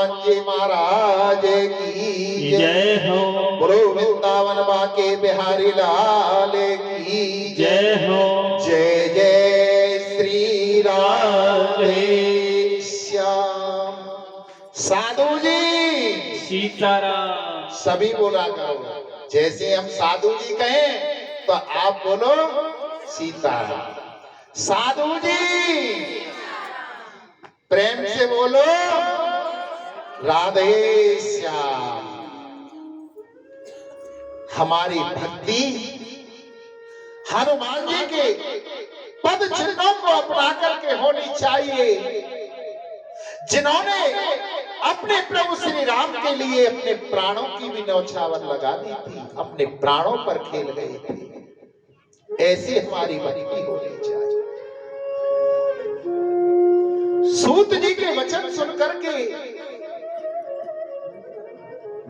हनुमान जी महाराज की जय हो। बोलो वृंदावन बाके बिहारी लाल की जय हो। जय जय श्री राधे श्याम। साधु जी सीताराम। सभी बोला करो, जैसे हम साधु जी कहें तो आप बोलो सीताराम। साधु जी प्रेम से बोलो राधे श्याम। हमारी भक्ति हनुमान जी के पद चिन्हों को अपना करके होनी चाहिए, जिन्होंने अपने प्रभु श्री राम के लिए अपने प्राणों की भी न्यौछावर लगा दी थी, अपने प्राणों पर खेल गए थे। ऐसी हमारी भक्ति होनी चाहिए। सूत जी के वचन सुनकर के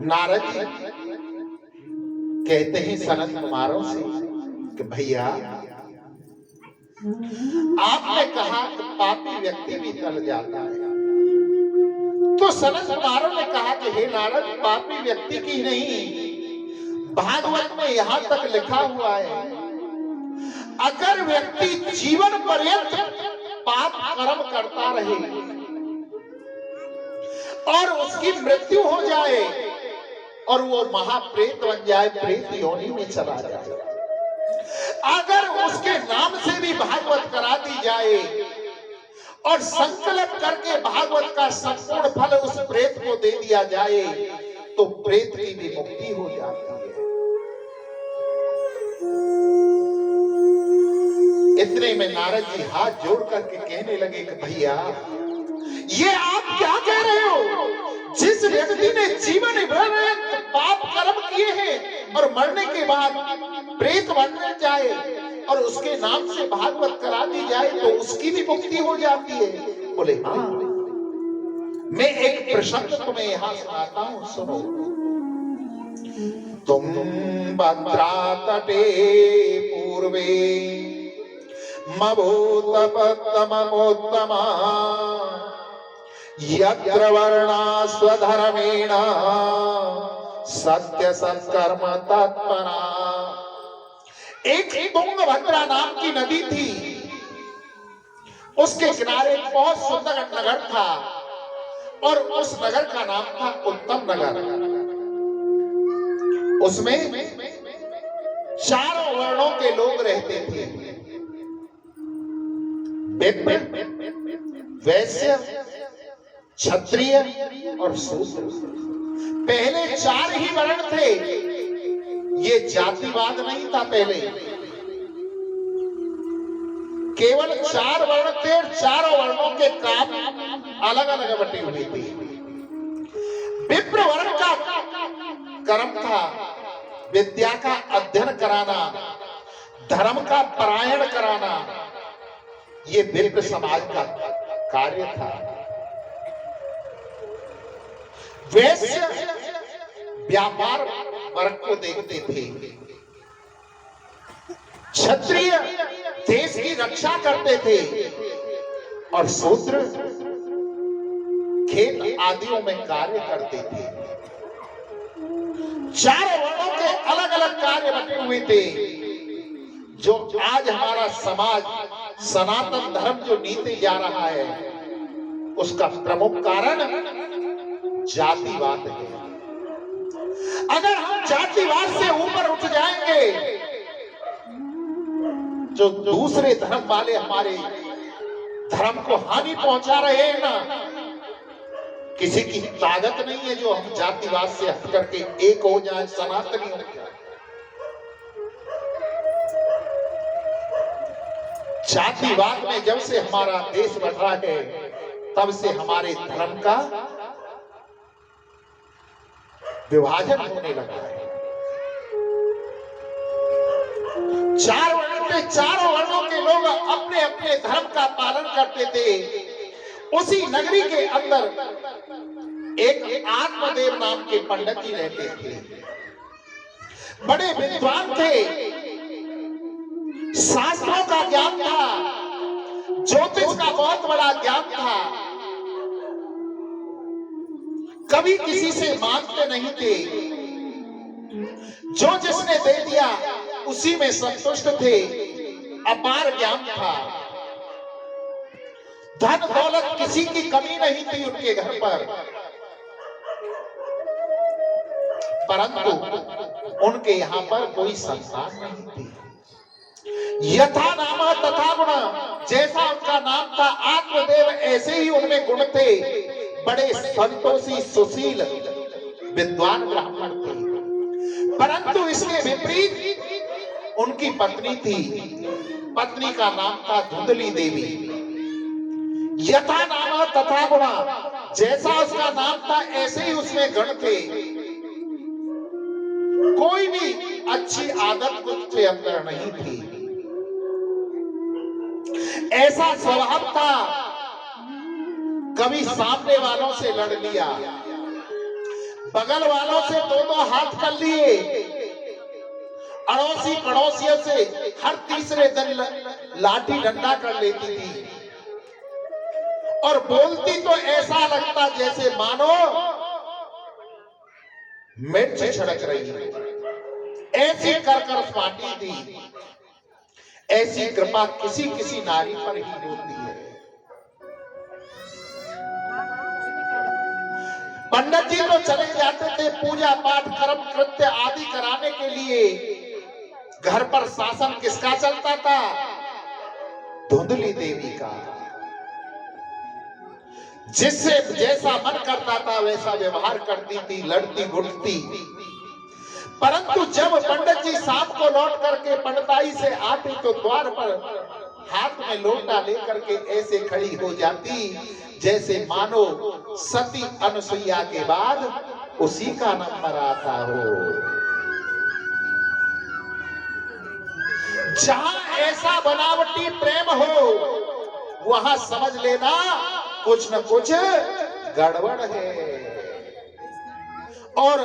नारद जी कहते हैं सनत कुमारों से कि भैया आपने कहा कि पापी व्यक्ति भी टल जाता है, तो सनत कुमारों ने कहा कि हे नारद, पापी व्यक्ति की नहीं, भागवत में यहां तक लिखा हुआ है अगर व्यक्ति जीवन पर्यंत पाप कर्म करता रहे और उसकी मृत्यु हो जाए और वो महाप्रेत बन जाए, प्रेत योनि में चला जाए, अगर उसके नाम से भी भागवत करा दी जाए और संकल्प करके भागवत का संपूर्ण फल उस प्रेत को दे दिया जाए तो प्रेत की भी मुक्ति हो जाती है। इतने में नारद जी हाथ जोड़ करके कहने लगे कि भैया ये आप क्या कह रहे हो? जिस व्यक्ति ने जीवन भर पाप कर्म किए हैं और मरने के बाद प्रेत बनने जाए और उसके नाम से भागवत करा दी जाए तो उसकी भी मुक्ति हो जाती है। बोले हाँ, मैं एक प्रसंग तुम्हें यहां सुनाता हूं, सुनो। तुम भद्रा तटे पूर्वे मभूतपत्तमोत्तमा यत्र वर्णा स्वधर्मेण सत्य सत्कर्म तत्परा। एक तुंगभद्रा नाम की नदी थी, उसके किनारे बहुत सुंदर नगर था और उस नगर का नाम था उत्तम नगर। उसमें चारों वर्णों के लोग रहते थे, विप्र, वैश्य, क्षत्रिय और शूद्र। पहले चार ही वर्ण थे, ये जातिवाद नहीं था। पहले केवल चार वर्ण थे और चारों वर्णों के काम अलग अलग बटे हुए थे। विप्र वर्ण का कर्म था विद्या का अध्ययन कराना, धर्म का परायण कराना, ये विप्र समाज का कार्य था। वैश्य व्यापार वर्ग को देखते थे, क्षत्रिय देश की रक्षा करते थे और शूद्र खेत आदियों में कार्य करते थे। चारों वर्णों के अलग अलग कार्य बटे हुए थे। जो आज हमारा समाज सनातन धर्म जो नीति जा रहा है उसका प्रमुख कारण जातिवाद है। अगर हम जातिवाद से ऊपर उठ जाएंगे, जो दूसरे धर्म वाले हमारे धर्म को हानि पहुंचा रहे हैं ना, किसी की ताकत नहीं है जो हम जातिवाद से हट करके एक हो जाए, सनातनी हो जाए। जातिवाद में जब से हमारा देश बढ़ रहा है तब से हमारे धर्म का विभाजन होने लगा है। चार वर्ण के चारों वर्णों के लोग अपने अपने धर्म का पालन करते थे। उसी नगरी के अंदर एक आत्मदेव नाम के पंडित जी रहते थे, बड़े विद्वान थे, शास्त्रों का ज्ञान था, ज्योतिष का बहुत बड़ा ज्ञान था। कभी किसी से मांगते नहीं थे, जो जिसने दे दिया उसी में संतुष्ट थे। अपार ज्ञान था, धन दौलत किसी की कमी नहीं थी उनके घर पर, परंतु उनके यहां पर कोई संतान नहीं थी। यथा नाम तथा गुण, जैसा उनका नाम था आत्मदेव ऐसे ही उनमें गुण थे। बड़े संतोषी सुशील विद्वान ब्राह्मण थे, परंतु इसके विपरीत उनकी पत्नी थी। पत्नी का नाम था धुंधली देवी। यथा नाम तथा गुण, जैसा उसका नाम था ऐसे ही उसमें गण थे। कोई भी अच्छी आदत उसके अंदर नहीं थी। ऐसा स्वभाव था, कभी सामने वालों से लड़ लिया, बगल वालों से दो हाथ कर लिए, अड़ोसी पड़ोसियों से हर तीसरे दिन लाठी डंडा कर लेती थी, और बोलती तो ऐसा लगता जैसे मानो मिर्च छिड़क रही है। ऐसी कर फाटी थी। ऐसी कृपा किसी किसी नारी पर ही होती है। पंडित जी तो चले जाते थे पूजा पाठ कर्म कृत्य आदि कराने के लिए। घर पर शासन किसका चलता था? धुंधली देवी का। जिससे जैसा मन करता था वैसा व्यवहार करती थी, लड़ती घुटती। परंतु जब पंडित जी शाम को लौट करके पंडिताई से आती तो द्वार पर हाथ में लोटा लेकर के ऐसे खड़ी हो जाती जैसे मानो सती अनुसुईया के बाद उसी का नंबर आता हो। जहां ऐसा बनावटी प्रेम हो वहां समझ लेना कुछ न कुछ गड़बड़ है। और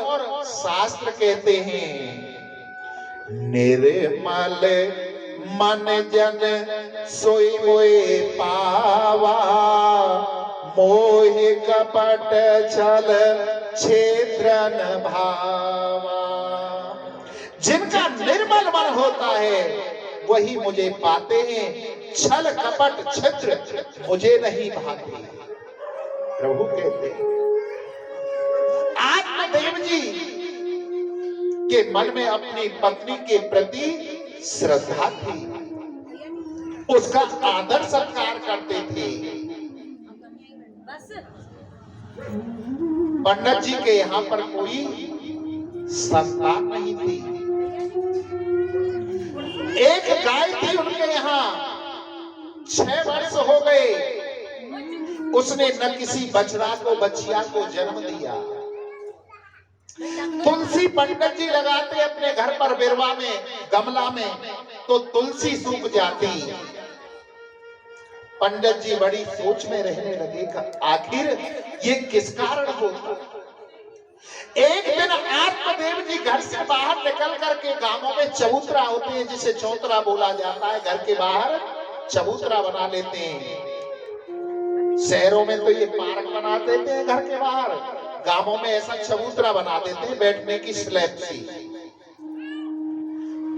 शास्त्र कहते हैं, निर्मल मन जन सोई मोए पावा, मोह कपट छल छेद्रन भावा। जिनका निर्मल मन होता है वही मुझे पाते हैं, छल कपट छिद्र मुझे नहीं भाते। प्रभु कहते हैं, आत्मदेव जी के मन में अपनी पत्नी के प्रति श्रद्धा थी, उसका आदर सत्कार करते थे। पंडित जी के यहाँ पर कोई संतान नहीं थी। एक गाय थी उनके यहाँ, 6 वर्ष हो गए, उसने न किसी बछड़ा को बछिया को जन्म दिया। तुलसी पंडित जी लगाते अपने घर पर बिरवा में गमला में, तो तुलसी सूख जाती। पंडित जी बड़ी सोच में रहने लगे, आखिर ये किस कारण होता। एक दिन आत्मदेव जी घर से बाहर निकल करके, गांवों में चबूतरा होते हैं जिसे चौतरा बोला जाता है, घर के बाहर चबूतरा बना लेते हैं। शहरों में तो ये पार्क बना देते हैं घर के बाहर, गांवों में ऐसा चबूतरा बना देते हैं बैठने की स्लैब सी।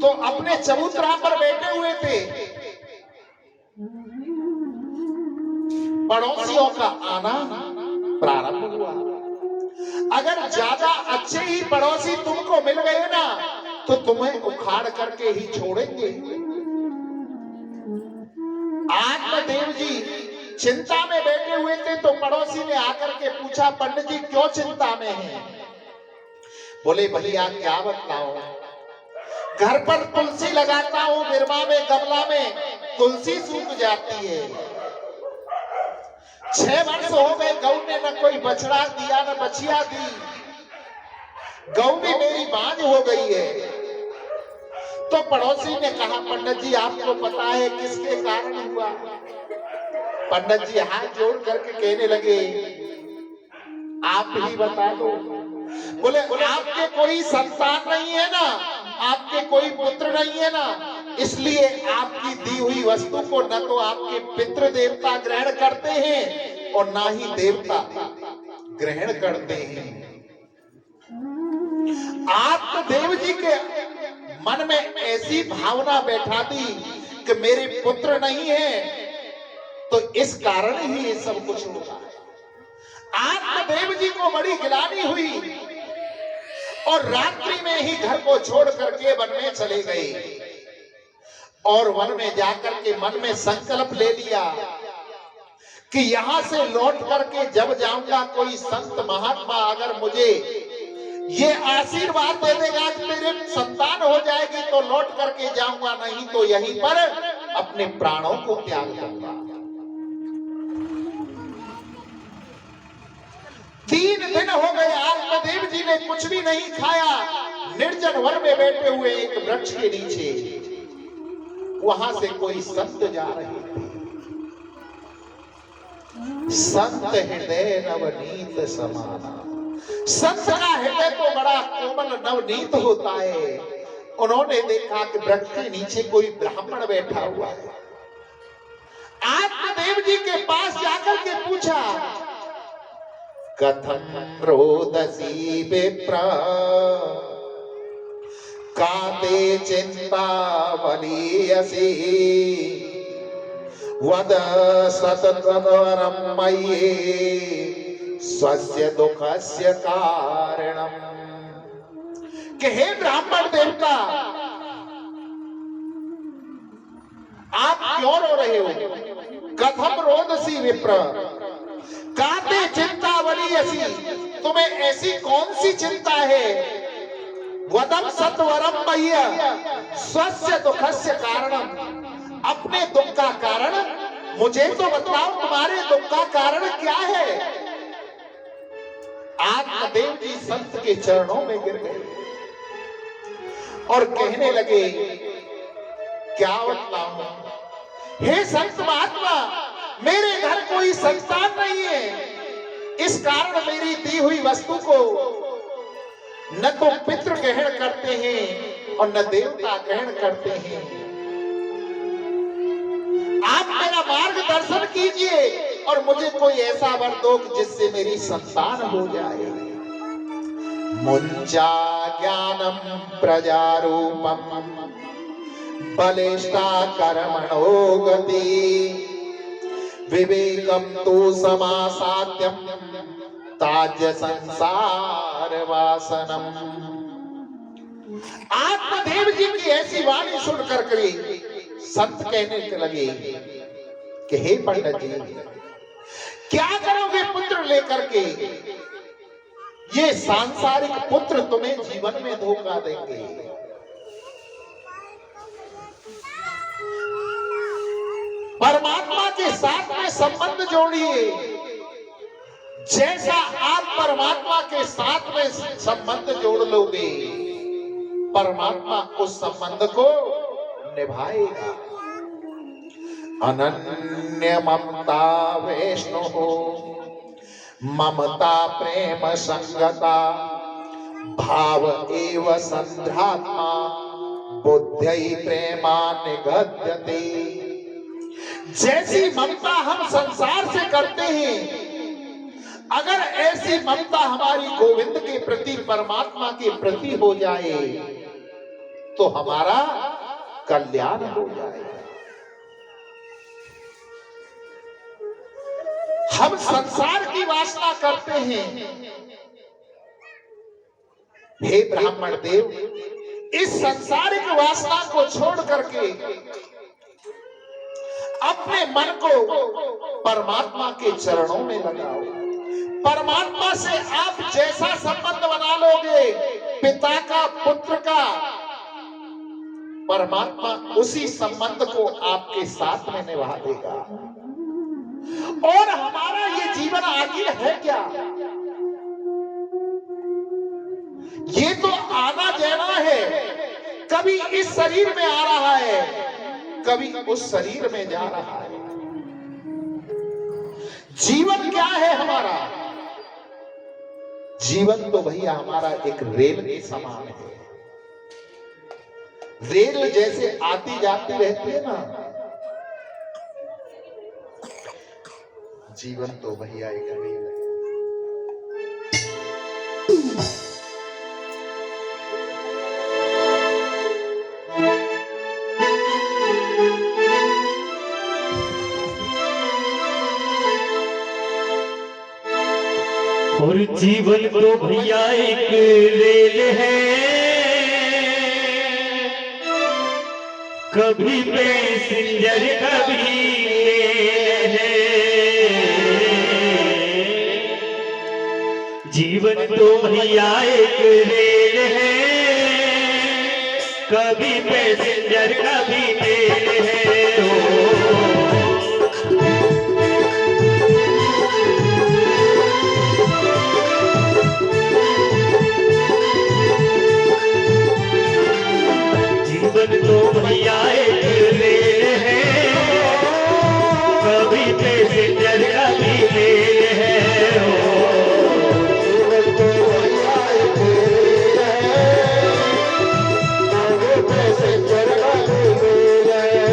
तो अपने चबूतरा पर बैठे हुए थे, पड़ोसियों का आना प्रारंभ हुआ। अगर ज्यादा अच्छे ही पड़ोसी तुमको मिल गए ना तो तुम्हें उखाड़ करके ही छोड़ेंगे। आत्मदेव जी चिंता में बैठे हुए थे, तो पड़ोसी ने आकर के पूछा, पंडित जी क्यों चिंता में हैं? बोले, भैया क्या बताऊं, घर पर तुलसी लगाता हूं, बिरवा में गमला में तुलसी सूख जाती है। 6 वर्ष हो गए, गऊ ने न कोई बछड़ा दिया न बछिया दी, गऊ भी मेरी बांझ हो गई है। तो पड़ोसी ने कहा, पंडित जी आपको पता है किसके कारण हुआ? पंडित जी हाथ जोड़ करके कहने लगे, आप ही बता दो। बोले, आपके कोई संतान नहीं है ना, आपके कोई पुत्र नहीं है ना, इसलिए आपकी दी हुई वस्तु को न तो आपके पितृ देवता ग्रहण करते हैं और ना ही देवता ग्रहण करते हैं। आत्मदेव जी के मन में ऐसी भावना बैठा दी कि मेरे पुत्र नहीं है, तो इस कारण ही ये सब कुछ हो रहा है। आत्मदेव जी को बड़ी गिलानी हुई और रात्रि में ही घर को छोड़ करके वन में चले गए और वन में जाकर के मन में संकल्प ले लिया कि यहां से लौट करके जब जाऊंगा कोई संत महात्मा अगर मुझे ये आशीर्वाद दे देगा कि मेरे संतान हो जाएगी तो लौट करके जाऊंगा, नहीं तो यहीं पर अपने प्राणों को त्याग दूंगा। 3 दिन हो गए, आत्मदेव जी ने कुछ भी नहीं खाया। निर्जन वन में बैठे हुए एक वृक्ष के नीचे, वहां से कोई संत जा रहे थे। संत हृदय नवनीत समाना, संत का हृदय तो बड़ा कोमल नवनीत होता है। उन्होंने देखा कि वृक्ष के नीचे कोई ब्राह्मण बैठा हुआ है। आत्मदेव जी के पास जाकर के पूछा, कथम रोदसी विप्र काते चिंता वलीयसी वद सततवरम मय्ये स्वस्य दुखस्य कारणम। कि हे ब्राह्मण देवता, आप क्यों रो रहे हो? कथम रोदसी विप्र काते चिंता वलीयसी, तुम्हें ऐसी कौन सी चिंता है? वदम सत्वरम मय्य स्वस्य दुखस्य कारणम, अपने दुख का कारण मुझे तो बताओ, तुम्हारे दुख का कारण क्या है? आत्मदेव जी संत के चरणों में गिर गए और कहने लगे, क्या बताऊं? हे संत महात्मा, मेरे घर कोई संतान नहीं है, इस कारण मेरी दी हुई वस्तु को न तो पितृ ग्रहण करते हैं और न देवता ग्रहण करते हैं। आप मेरा मार्गदर्शन कीजिए और मुझे कोई ऐसा वर दो जिससे मेरी संतान हो जाए। मुंचा ज्ञानम प्रजारूपम बलिष्ठा कर्मणो गति विवेकम तो समासात्यम ताज्य संसार वासनम। आत्मदेव जी की ऐसी वाणी सुनकर के संत कहने लगे कि हे पंडित जी, क्या करोगे पुत्र लेकर के? ये सांसारिक पुत्र तुम्हें जीवन में धोखा देंगे। परमात्मा के साथ में संबंध जोड़िए। जैसा आप परमात्मा के साथ में संबंध जोड़ लोगे, परमात्मा उस संबंध को निभाएगा। अनन्य ममता वैष्णो ममता प्रेम संगता भाव एव संध्यात्मा बुद्धि प्रेमा निगद्यते। जैसी ममता हम संसार से करते हैं, अगर ऐसी ममता हमारी गोविंद के प्रति, परमात्मा के प्रति हो जाए तो हमारा कल्याण हो जाएगा। हम संसार की वासना करते हैं। हे ब्राह्मण देव, इस संसारिक वासना को छोड़ करके अपने मन को परमात्मा के चरणों में लगाओ। परमात्मा से आप जैसा संबंध बना लोगे, पिता का पुत्र का, परमात्मा उसी संबंध को आपके साथ में निभा देगा। और हमारा ये जीवन आखिर है क्या? ये तो आना जाना है। कभी इस शरीर में आ रहा है, कभी उस शरीर में जा रहा है। जीवन क्या है हमारा? जीवन तो भैया हमारा एक रेल के समान है। रेल जैसे आती जाती रहती है ना, जीवन तो भैया एक रेल है। और जीवन तो भैया एक रेल है, कभी पैसेंजर कभी मेल है। जीवन तो भैया एक रेल है, कभी पैसेंजर कभी मेल है। जीवन तो भैया एक रेल है, कभी पैसेंजर कभी मेल है। जीवन तो भैया एक रेल है, कभी पैसेंजर कभी मेल है।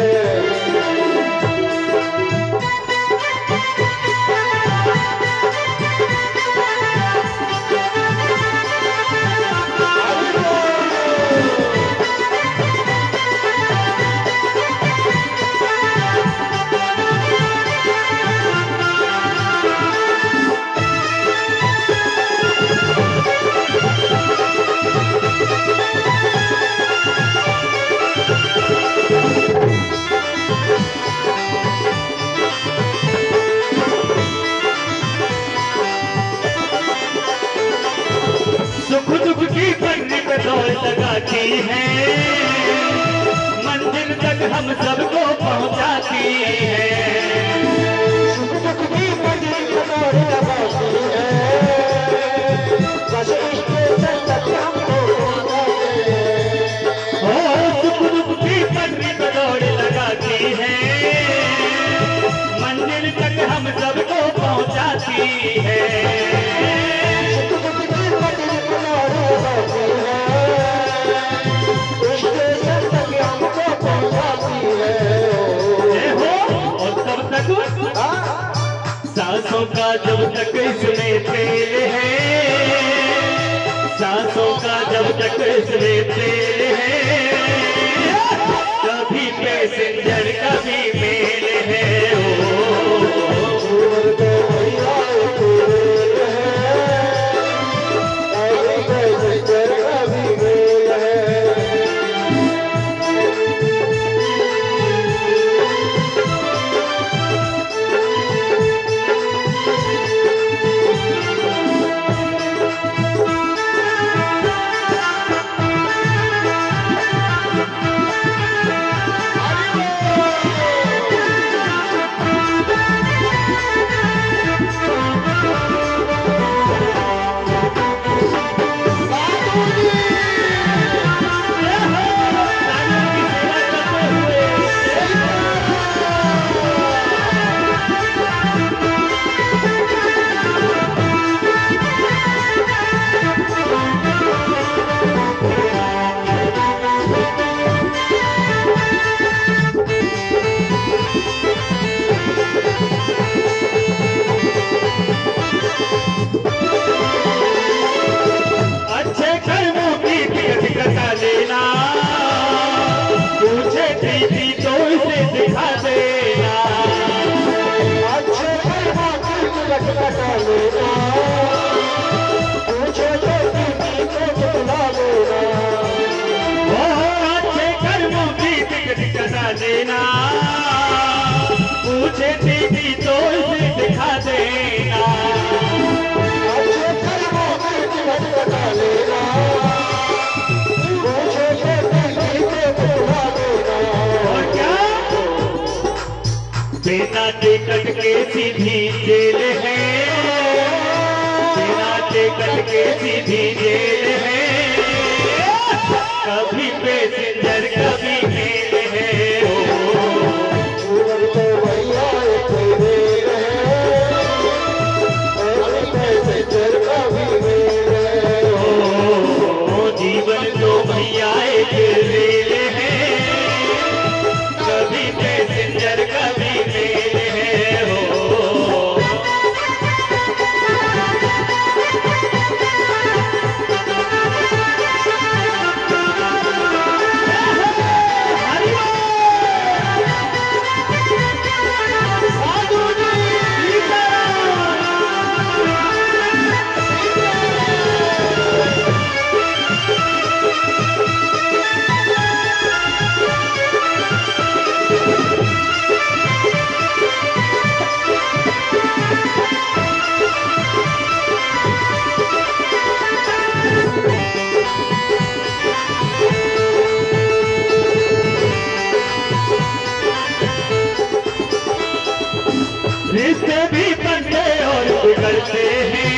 सुख दुख की पन्नी पे दौड़ लगाती है, मंजिल तक हम सबको पहुंचाती है। सुख दुख की पन्नी पे दौड़ लगाती है, बस स्टेशन तक हमको पहुंचाती है। सुख दुख की पन्नी पे दौड़ लगाती है, मंजिल तक हम सबको पहुंचाती है। सांसों का जब तक इसमें तेल है, सांसों का जब तक इसमें तेल है, कभी पैसेंजर कभी मेल है। जीवन तो भैया एक रेल है, कभी पैसेंजर कभी मेल है। देना पूछे दीदी तो इसे दिखा देना। अच्छे कर्मों की टिकट कटा लेना, पूछे दीदी को दिखा देना। और क्या बिना टिकट के सीधी जेल है, बिना टिकट के सीधी जेल है, कभी पैसेंजर कभी मेल है। जीवन तो भैया एक रेल है, कभी पैसेंजर कभी मेल है। जीवन तो भैया एक रेल है, कभी पैसेंजर कभी मेल है। हो करते हैं,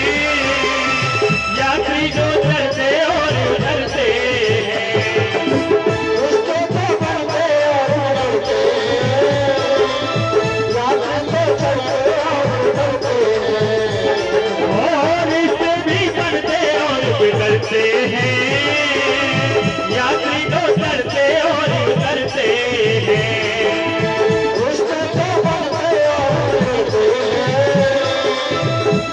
यात्री जो चढ़ते और उतरते हैं। उसको तो बढ़ते और उतरते हैं, यात्री तो चढ़ते और उतरते हैं। और इससे भी बढ़ते और बिगड़ते हैं, यात्री तो चढ़ते और उतरते हैं। उसको तो बढ़ते और उतरते हैं,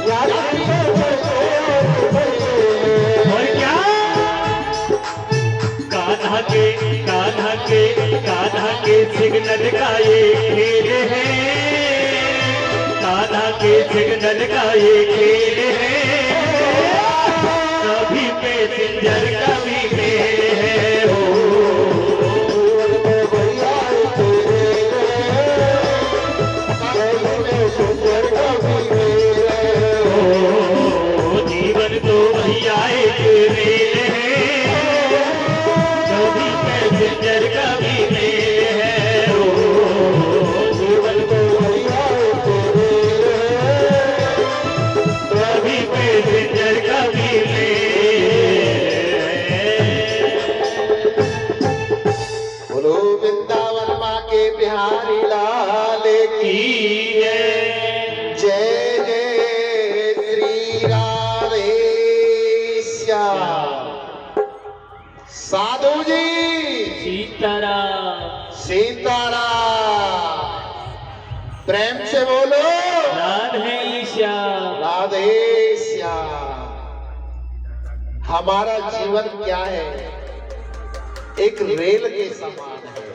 यात्री तो चढ़ते और उतरते हैं। और क्या कान्हा के सिग्नल का ये खेल है, कान्हा के सिग्नल का ये खेल है, कभी पैसेंजर कभी मेल है। जीवन तो भैया एक रेल है, कभी पैसेंजर कभी मेल है। जीवन को भैया कभी पैसेंजर कभी मेल। बोलो वृंदावन माँ के बिहारी लाल की जय। जय जय श्री राधे श्याम। साधु जी सीताराम। सीताराम, प्रेम से बोलो राधे श्याम। राधे श्याम। हमारा जीवन क्या है? एक रेल के समान है,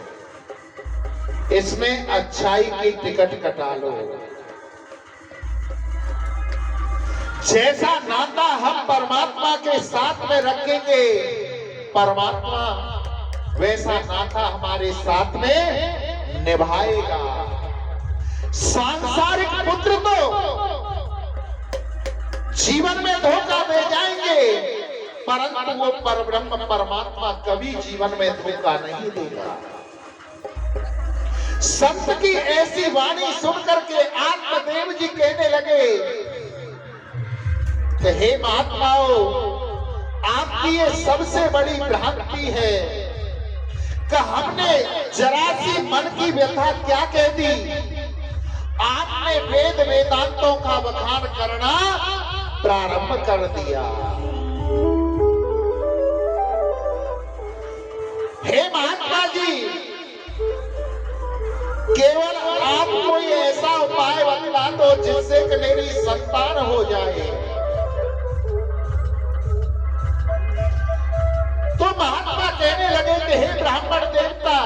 इसमें अच्छाई की टिकट कटा लो। जैसा नाता हम परमात्मा के साथ में रखेंगे, परमात्मा वैसा नाता हमारे साथ में निभाएगा। सांसारिक पुत्र तो जीवन में धोखा दे जाएंगे, परंतु वो परब्रह्म परमात्मा कभी जीवन में धोखा नहीं देगा। संत की ऐसी वाणी सुनकर के आत्मदेव जी कहने लगे कि हे महात्माओं, आपकी ये सबसे बड़ी भ्रांति है कि हमने जरा सी मन की व्यथा क्या कह दी, आपने वेद वेदांतों का बखान करना प्रारंभ कर दिया। हे महात्मा जी, केवल आप कोई ऐसा उपाय बतला दो जिससे कि मेरी संतान हो जाए। तो महात्मा कहने लगे कि हे ब्राह्मण देवता,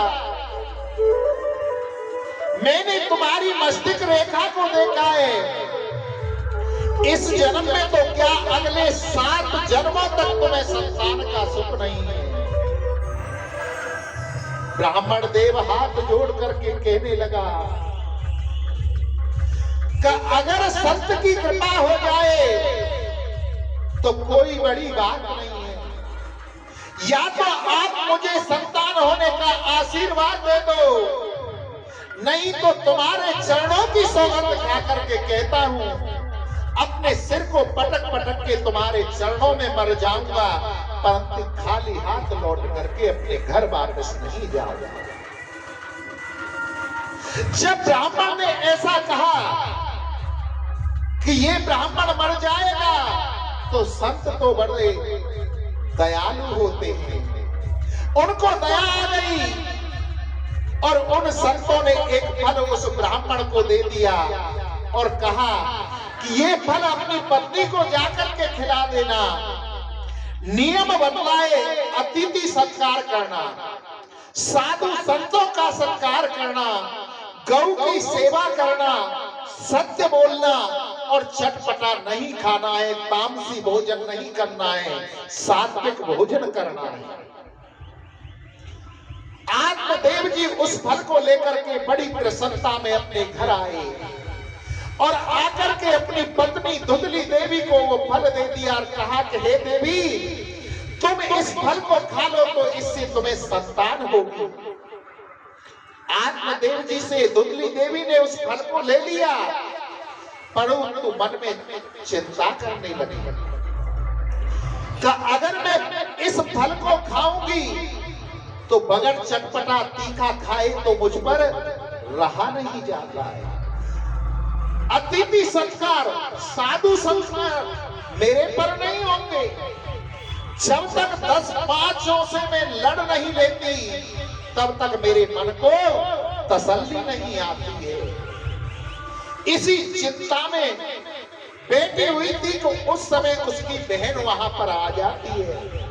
मैंने तुम्हारी मस्तिष्क रेखा को देखा है, इस जन्म में तो क्या अगले 7 जन्मों तक तुम्हें संतान का सुख नहीं है। ब्राह्मण देव हाथ जोड़ करके कहने लगा कि अगर संत की कृपा हो जाए तो कोई बड़ी बात नहीं है, या तो आप मुझे संतान होने का आशीर्वाद दे दो, नहीं तो तुम्हारे चरणों की सौगंध खा करके कहता हूं, अपने सिर को पटक पटक के तुम्हारे चरणों में मर जाऊंगा, परंतु खाली हाथ लौट करके अपने घर वापस नहीं जाऊंगा। जब ब्राह्मण ने ऐसा कहा कि ये ब्राह्मण मर जाएगा, तो संत तो बड़े दयालु होते हैं, उनको दया आ गई और उन संतों ने एक फल उस ब्राह्मण को दे दिया और कहा कि ये फल अपनी पत्नी को जाकर के खिला देना। नियम बतलाए, अतिथि सत्कार करना, साधु संतों का सत्कार करना, गौ की सेवा करना, सत्य बोलना और चटपटा नहीं खाना है, तामसी भोजन नहीं करना है, सात्विक भोजन करना है। आत्मदेव जी उस फल को लेकर के बड़ी प्रसन्नता में अपने घर आए और आकर के अपनी पत्नी धुंधली देवी को वो फल दे दिया और कहा कि हे देवी, तुम इस फल को खा लो तो इससे तुम्हें संतान होगी। आत्मदेव जी से धुंधली देवी ने उस फल को ले लिया, परंतु मन में चिंता करने लगी कि अगर मैं इस फल को खाऊंगी तो बगैर चटपटा तीखा खाए तो मुझ पर रहा नहीं जाता है। अतिथि संस्कार, साधु संस्कार मेरे पर नहीं होंगे। जब तक 10 पांचों से मैं लड़ नहीं लेती तब तक मेरे मन को तसल्ली नहीं आती है। इसी चिंता में बैठी हुई थी तो उस समय उसकी बहन वहां पर आ जाती है।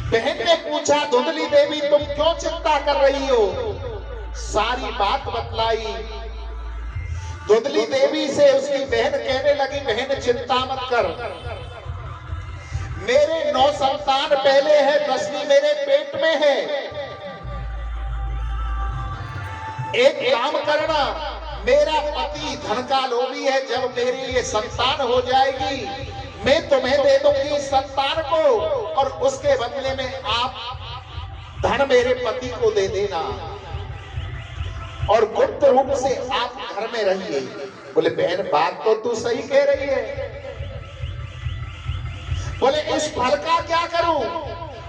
बहन ने पूछा, धुंधली देवी तुम क्यों चिंता कर रही हो? सारी बात बतलाई। धुंधली देवी से उसकी बहन कहने लगी, बहन चिंता मत कर, मेरे 9 संतान पहले है, 10वीं मेरे पेट में है। एक काम करना, मेरा पति धन का लोभी है, जब मेरी ये संतान हो जाएगी मैं तुम्हें दे दूंगी संतान को और उसके बदले में आप धन मेरे पति को दे देना और गुप्त रूप से आप घर में रहिए। बोले बहन बात तो तू सही कह रही है। बोले इस फल का क्या करूं?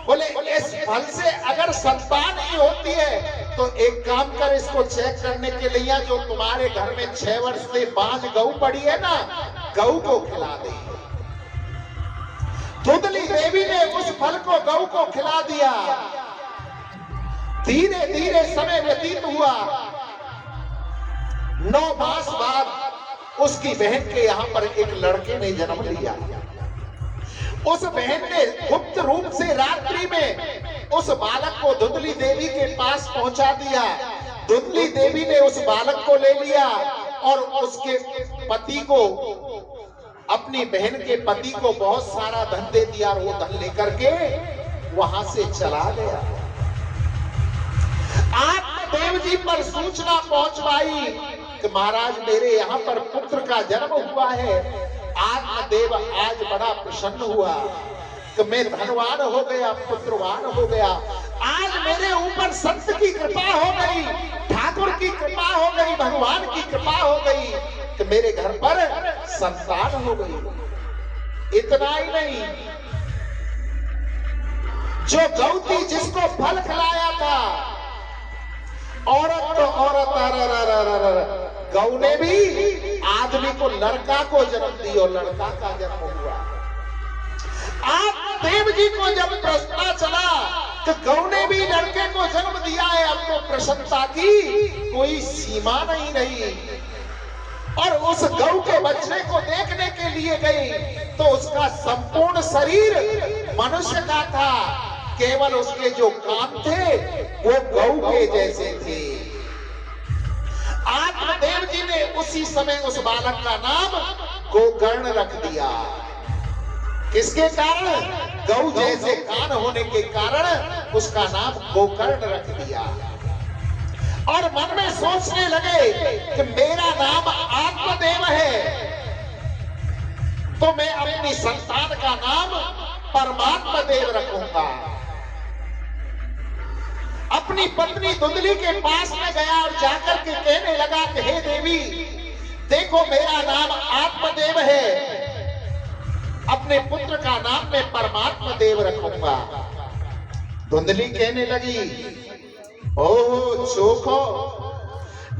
बोले इस फल से अगर संतान ही होती है तो एक काम कर, इसको चेक करने के लिए जो तुम्हारे घर में 6 वर्ष से बांझ गऊ पड़ी है ना, गऊ को खिला दे। धुंधली देवी ने उस फल को गऊ को खिला दिया। धीरे धीरे समय व्यतीत हुआ। 9 मास बाद उसकी बहन के यहाँ पर एक लड़के ने जन्म लिया। उस बहन ने गुप्त रूप से रात्रि में उस बालक को धुंधली देवी के पास पहुंचा दिया। धुंधली देवी ने उस बालक को ले लिया और उसके पति को, अपनी बहन के पति को बहुत सारा धन दे दिया और वो धन लेकर के वहां से चला गया। आत्मदेव जी पर सूचना पहुंचवाई कि महाराज मेरे यहाँ पर पुत्र का जन्म हुआ है। आत्मदेव आज बड़ा प्रसन्न हुआ कि मैं धनवान हो गया, पुत्रवान हो गया। आज मेरे ऊपर संत की कृपा हो गई, ठाकुर की कृपा हो गई, भगवान की कृपा हो गई कि मेरे घर पर संतान हो गई। इतना ही नहीं, जो गौ थी जिसको फल खिलाया था, औरत तो औरत, गौ ने भी आदमी को, लड़का को जन्म दिया और लड़का का जन्म हुआ। आत्मदेव जी को जब पता चला कि गौ ने भी लड़के को जन्म दिया है, अब तो प्रसन्नता की कोई सीमा नहीं रही। और उस गौ के बच्चे को देखने के लिए गई तो उसका संपूर्ण शरीर मनुष्य का था, केवल उसके जो कान थे वो गौ के जैसे थे। आत्मदेव जी ने उसी समय उस बालक का नाम गोकर्ण रख दिया। किसके कारण? गौ जैसे कान होने के कारण उसका नाम गोकर्ण रख दिया। और मन में सोचने लगे कि मेरा नाम आत्मदेव है तो मैं अपनी संतान का नाम परमात्मा देव रखूंगा। अपनी पत्नी धुंधली के पास में गया और जाकर के कहने लगा कि हे देवी देखो मेरा नाम आत्मदेव है, अपने पुत्र का नाम मैं परमात्मा देव रखूंगा। धुंधली कहने लगी, ओह चोखो,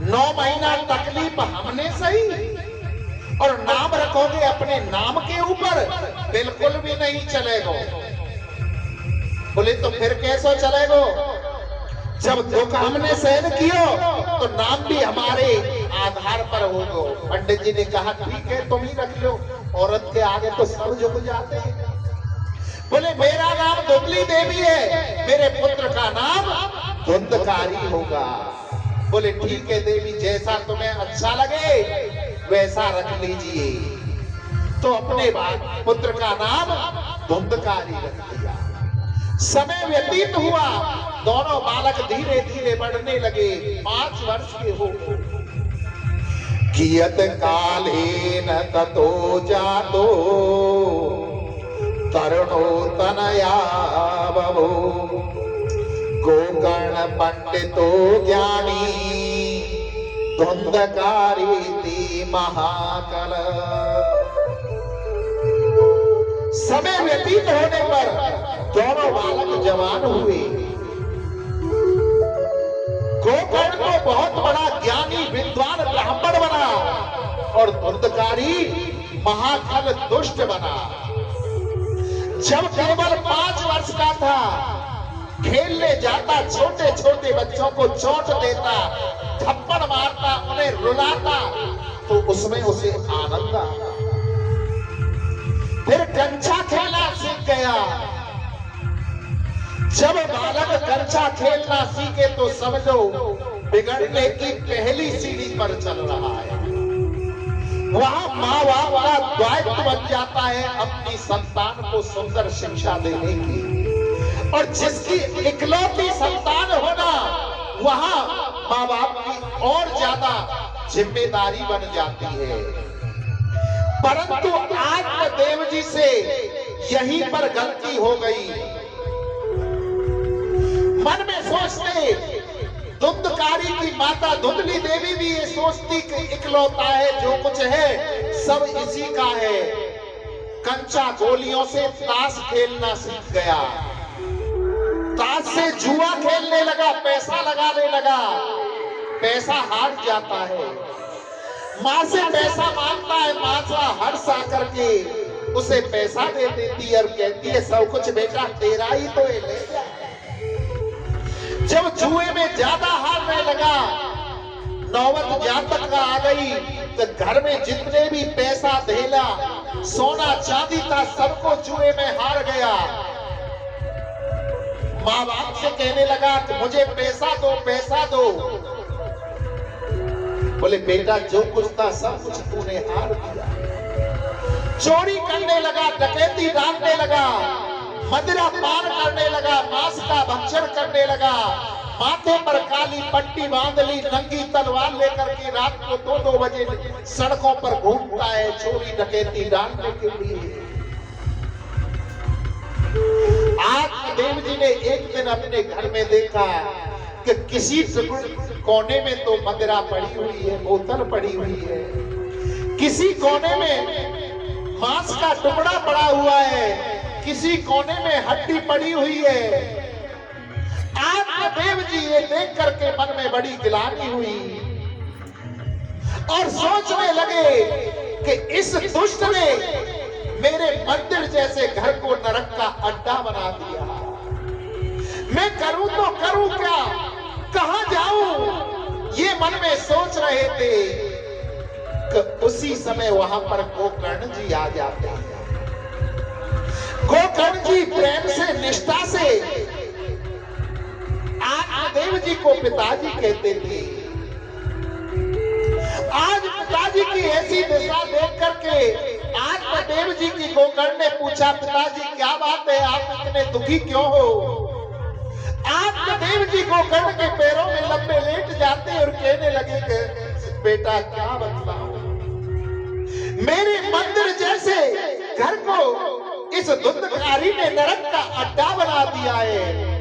9 महीना तकलीफ हमने सही और नाम रखोगे अपने नाम के ऊपर? बिल्कुल भी नहीं चलेगा। बोले तो फिर कैसे चलेगा? जब दुख हमने सहन कियो तो नाम भी हमारे आधार पर होगा। पंडित जी ने कहा ठीक है तुम ही रख लो, औरत के आगे तो सब झुक जाते हैं। बोले मेरा नाम धुंधली देवी है, मेरे पुत्र का नाम धुंधकारी होगा। बोले ठीक है देवी, जैसा तुम्हें अच्छा लगे वैसा रख लीजिए। तो अपने पुत्र का नाम धुंधकारी रख दिया। समय व्यतीत हुआ, दोनों बालक धीरे धीरे बढ़ने लगे। 5 वर्ष के हो कियत कालेन ततो जातो तरुणो तनया बभो गोकर्ण पंडितो ज्ञानी धुंधकारी महाकल। समय व्यतीत होने पर दोनों बालक जवान हुए। गोकर्ण को बहुत बड़ा ज्ञानी विद्वान ब्राह्मण बना और धुंधकारी महाकल दुष्ट बना। जब केवल 5 वर्ष का था, खेलने जाता, छोटे छोटे बच्चों को चोट देता, थप्पड़ मारता, उन्हें रुलाता, तो उसमें उसे आनंद आता। फिर कंचा खेलना सीख गया। जब बालक कंचा खेलना सीखे तो समझो बिगड़ने की पहली सीढ़ी पर चल रहा है। वहां माँ बाप का दायित्व बन जाता है अपनी संतान को सुंदर शिक्षा देने की। और जिसकी इकलौती संतान होना, वहां माँ बाप की और ज्यादा जिम्मेदारी बन जाती है। परंतु आत्मदेव जी से यहीं पर गलती हो गई। मन में सोचते, धुंधकारी की माता धुंधली देवी भी ये सोचती कि इकलौता है, जो कुछ है सब इसी का है। कंचा गोलियों से ताश खेलना सीख गया। ताश से जुआ खेलने लगा, पैसा लगाने लगा, पैसा हार जाता है। माँ से पैसा मांगता है, माँ सा हर्ष आकर के उसे पैसा दे देती है और कहती है सब कुछ बेटा तेरा ही तो है, ले जा। जब जुए में ज्यादा हारने लगा, नौबत जातक का आ गई, तो घर में जितने भी पैसा धेला, सोना चांदी था, सबको जुए में हार गया। माँ बाप से कहने लगा कि मुझे पैसा दो, पैसा दो। बोले बेटा जो कुछ था सब कुछ तूने हार दिया। चोरी करने लगा, डकैती डालने लगा, मदिरा पान करने लगा, मांस का भक्षण करने लगा, माथे पर काली पट्टी बांध ली, नंगी तलवार लेकर के रात को 2-2 बजे सड़कों पर घूमता है चोरी डकैती डालने के लिए। आत्मदेव जी ने एक दिन अपने घर में देखा कि किसी कोने में तो मदिरा पड़ी हुई है, बोतल पड़ी हुई है, किसी कोने में मांस का टुकड़ा पड़ा हुआ है, किसी कोने में हड्डी पड़ी हुई है। आत्मदेव जी ये देख करके मन में बड़ी गिलानी हुई और सोचने लगे कि इस दुष्ट ने मेरे मंदिर जैसे घर को नरक का अड्डा बना दिया। मैं करूं तो करूं क्या, कहां जाऊं, ये मन में सोच रहे थे कि उसी समय वहां पर गोकर्ण जी आ जाते हैं। गोकर्ण जी प्रेम से, निष्ठा से आत्मदेव जी को पिताजी कहते थे। आज पिताजी की ऐसी दशा देख करके आत्मदेव जी की गोकर्ण ने पूछा, पिताजी क्या बात है, आप इतने दुखी क्यों हो? आत्मदेव जी गोकर्ण के पैरों में लंबे लेट जाते और कहने लगे कि बेटा क्या बतलाऊं, मेरे मंदिर जैसे घर को इस धुंधकारी ने नरक का अड्डा बना दिया है।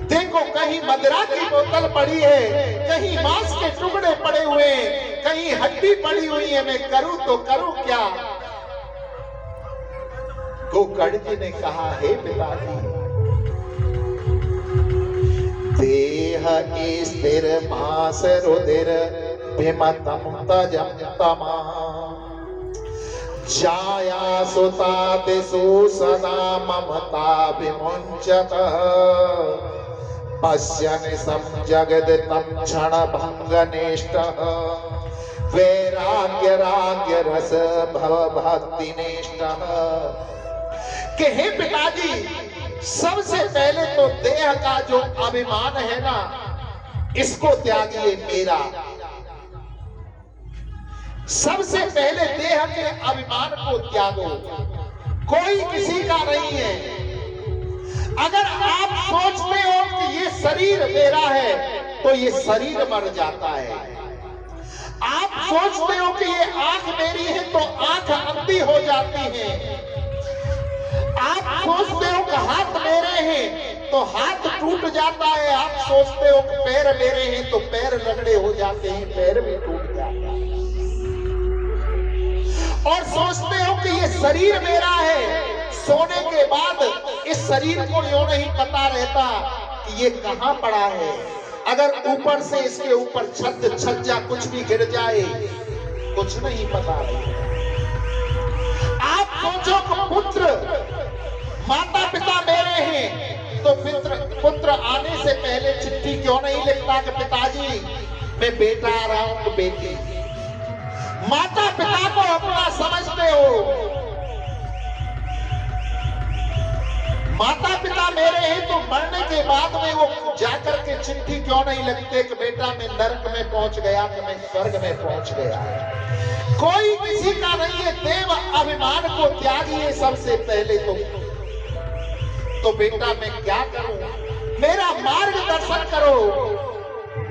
देखो कहीं मदिरा की बोतल पड़ी है, कहीं मांस के टुकड़े पड़े हुए, कहीं हड्डी पड़ी हुई है, मैं करूं तो करूं क्या? गोकर्ण जी ने कहा, हे पिताजी, देह स्थिर मास रुधिर भिमतम तजम तमा, जाया सुता दिशु सदा ममता विमुंचत, पश्यन् संजगद तम क्षण भंग निष्ठ, वैराग्य राग्य रस भव भक्ति निष्ठ। कि हे पिताजी, सबसे पहले तो देह का जो अभिमान है ना, इसको त्यागिए मेरा। सबसे पहले देह के अभिमान को त्यागो, कोई किसी का नहीं है। अगर आप सोचते हो कि ये शरीर मेरा है तो ये शरीर मर जाता है। आप सोचते हो कि ये आंख मेरी है तो आंख अंधी हो जाती है। आप सोचते हो कि हाथ मेरे हैं तो हाथ टूट जाता है। आप सोचते हो कि पैर मेरे हैं तो पैर लगड़े हो जाते हैं, पैर भी टूट जाता है। और सोचते हो कि ये शरीर मेरा है। सोने के बाद इस शरीर को यूं नहीं पता रहता कि ये कहां पड़ा है। अगर ऊपर से इसके ऊपर छत छज्जा कुछ भी गिर जाए कुछ नहीं पता रहता। आप सोचो कि पुत्र माता पिता मेरे हैं तो पुत्र आने से पहले चिट्ठी क्यों नहीं लिखता कि पिताजी मैं बेटा आ रहा हूं तो बेटी। माता पिता को अपना समझते हो। माता पिता मेरे हैं तो मरने के बाद में वो जाकर के चिट्ठी क्यों नहीं लिखते कि बेटा मैं नरक में पहुंच गया कि मैं स्वर्ग में पहुंच गया। कोई किसी का नहीं है। देव अभिमान को त्यागिए सबसे पहले तो बेटा मैं क्या करूं, मेरा मार्गदर्शन करो,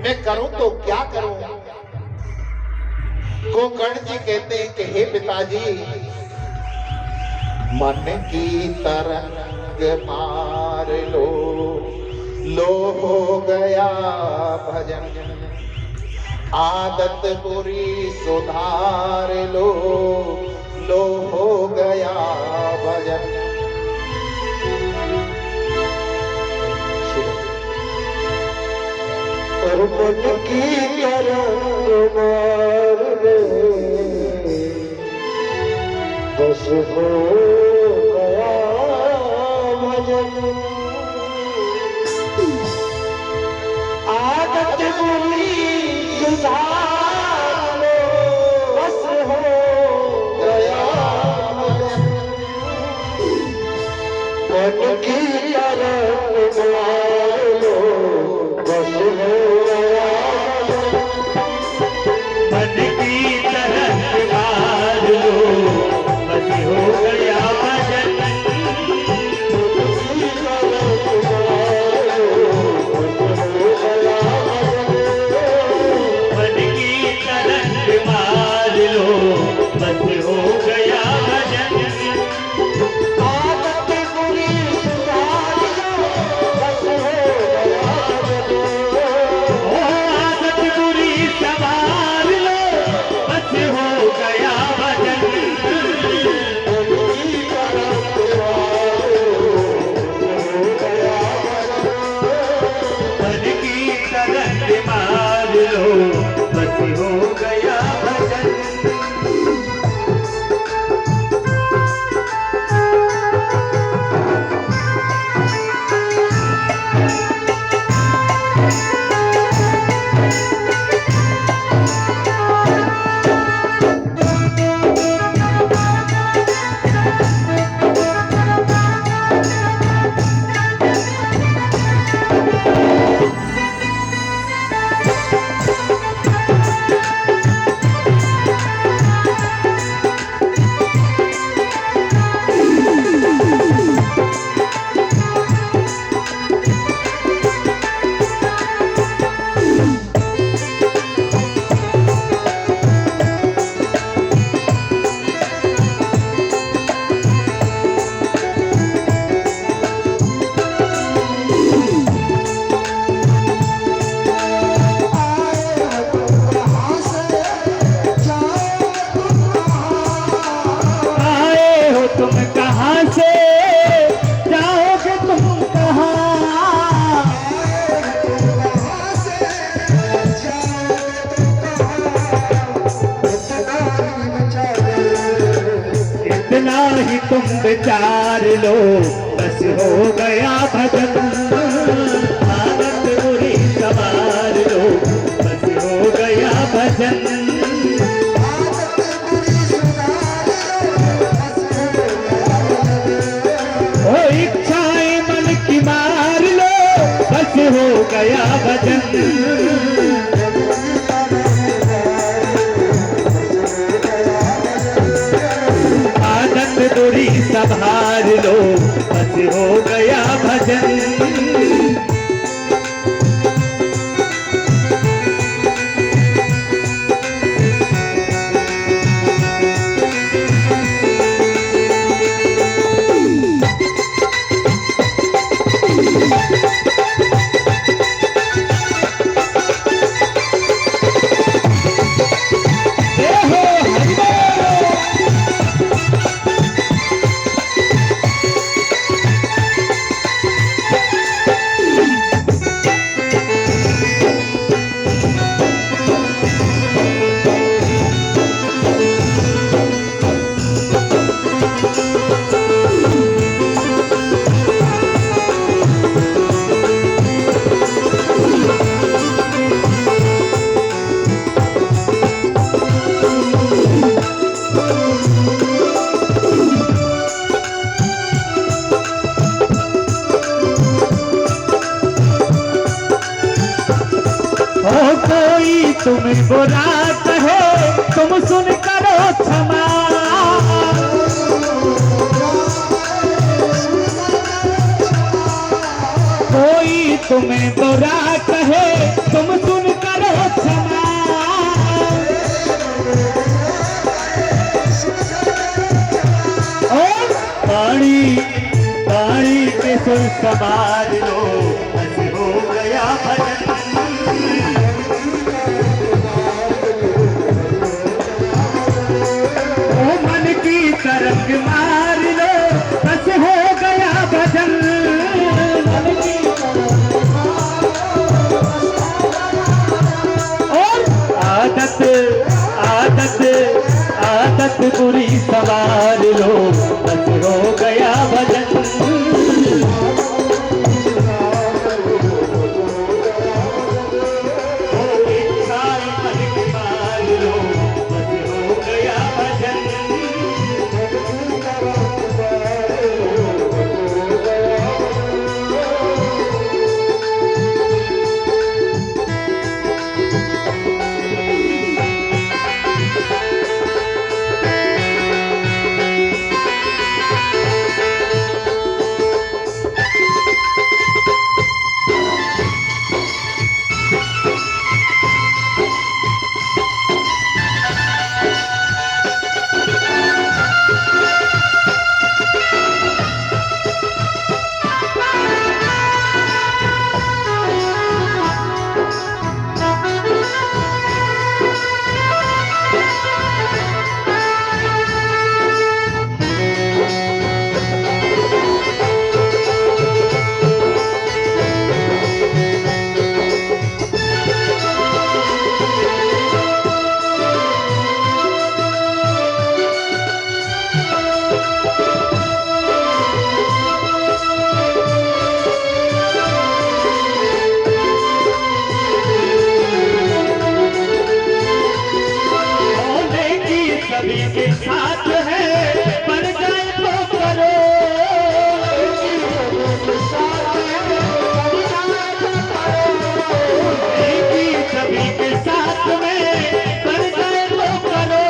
मैं करूं तो क्या करूं। गोकर्ण जी कहते हैं कि हे पिताजी मन की तरंग मार लो हो गया भजन। आदत बुरी सुधार लो हो गया भजन। और मन की तरंग मार ले बस हो गया भजन। आदत बुरी सुधार लो बस हो गया भजन। मन की तरंग मार लो बस हो गया मन की तरंग मार लो बस हो गया भजन। मन की तरंग मार लो बस हो गया भजन। आदत बुरी सुधार लो बस हो गया भजन। आदत बुरी संभाल लो बस हो गया भजन। मन की तरंग मार लो बस हो गया भजन। इतना ही तुम विचार लो बस हो गया भजन। आदत बुरी संभाल लो बस हो गया भजन। ओ इच्छाएं मन की मार लो बस हो गया भजन। दूरी संभाल लो बस हो गया भजन। तुम्हें बुरा कहे तुम सुन करो क्षमा। कोई तुम्हें बुरा कहे तुम सुन करो क्षमा। और पानी पानी के सुर संभाल लो, बस हो गया भजन। ओ मन की तरंग मार लो, बस हो गया भजन। और आदत आदत आदत बुरी सवार लो, बस हो गया भजन। इच्छाएं मन की मार लो, बस हो गया भजन। सभी के साथ है, पड़ जाए तो करो। सभी के साथ में पड़ जाए तो करो।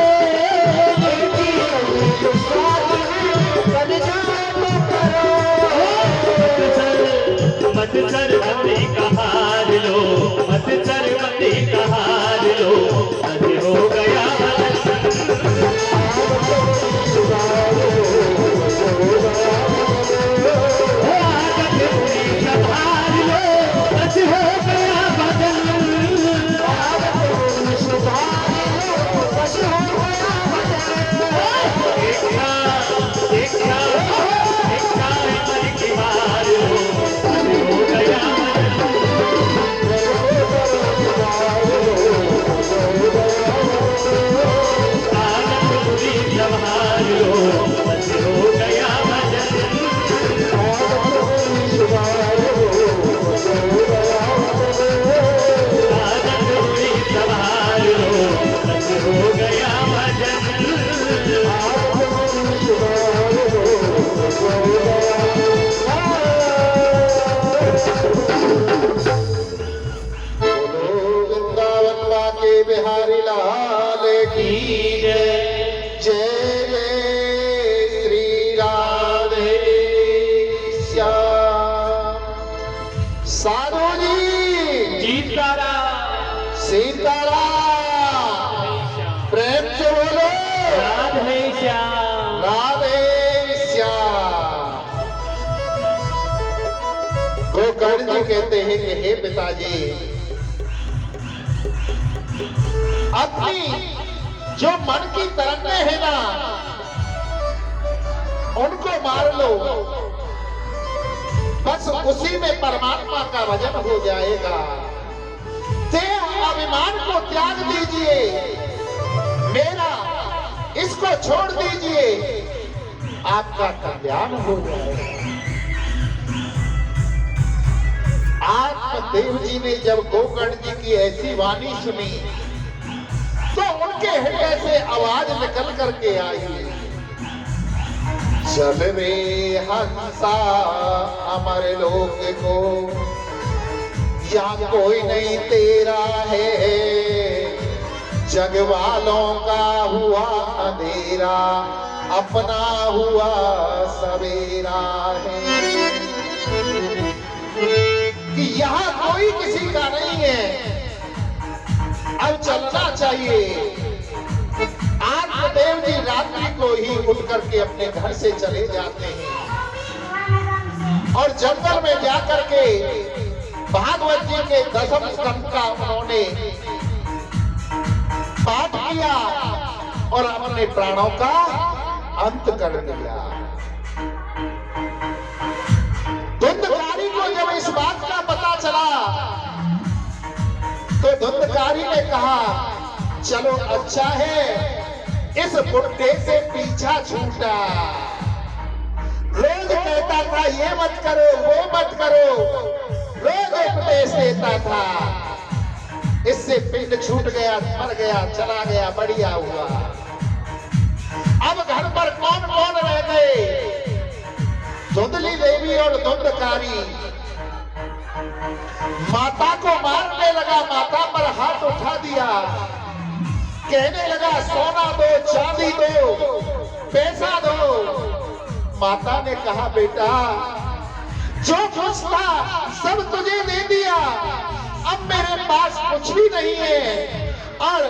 मत सरबती का हार लो, मत सरबती का हार लो, बस हो गया बिहारी लाल की जय। जय जय श्री राधे श्याम। साधु जी सीताराम सीताराम, प्रेम से बोलो राधे श्याम राधे श्याम। गोकर्ण जी कहते हैं कि हे पिताजी, अपनी जो मन की तरंगें है ना, उनको मार लो, बस उसी में परमात्मा का भजन हो जाएगा। देह अभिमान को त्याग दीजिए, मेरा इसको छोड़ दीजिए, आपका कल्याण हो जाएगा। आत्मदेव जी ने जब गोकर्ण जी की ऐसी वाणी सुनी तो उनके हृदय से आवाज निकल करके आई, चल रे हंसा अमर लोक को, या कोई नहीं तेरा है जग वालों का हुआ अंधेरा, अपना हुआ सवेरा है। कि यहाँ कोई किसी का नहीं है, अब चलना चाहिए। आत्मदेव जी रात्रि को ही उठ करके अपने घर से चले जाते हैं और जंगल में जाकर के भागवत जी के 10वें स्कंद का उन्होंने पाठ किया और अपने प्राणों का अंत कर दिया। धुंधकारी को जब इस बात का पता चला तो धुंधकारी ने कहा, चलो अच्छा है इस बुढ़े से पीछा छूटा। रोज कहता था ये मत करो वो मत करो, रोज उपदेश देता था। इससे पिंड छूट गया, मर गया, चला गया, बढ़िया हुआ। अब घर पर कौन कौन रह गए? धुंधली देवी और धुंधकारी। माता को मारने लगा, माता पर हाथ उठा दिया, कहने लगा सोना दो, चांदी दो, पैसा दो। माता ने कहा बेटा जो कुछ था सब तुझे दे दिया, अब मेरे पास कुछ भी नहीं है। और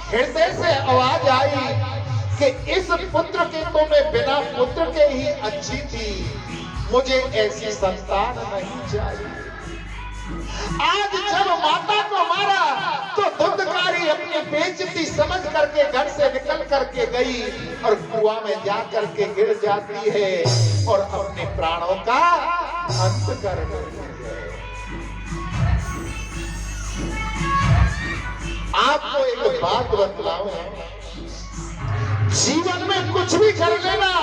हृदय से आवाज आई कि इस पुत्र की तो मैं बिना पुत्र के ही अच्छी थी, मुझे ऐसी संतान नहीं चाहिए। आज जब माता को मारा तो धुंधकारी अपनी बेइज्जती समझ करके घर से निकल करके गई और कुआं में जा करके गिर जाती है और अपने प्राणों का अंत कर देती है। आपको एक बात बतलाऊं, जीवन में कुछ भी कर लेना,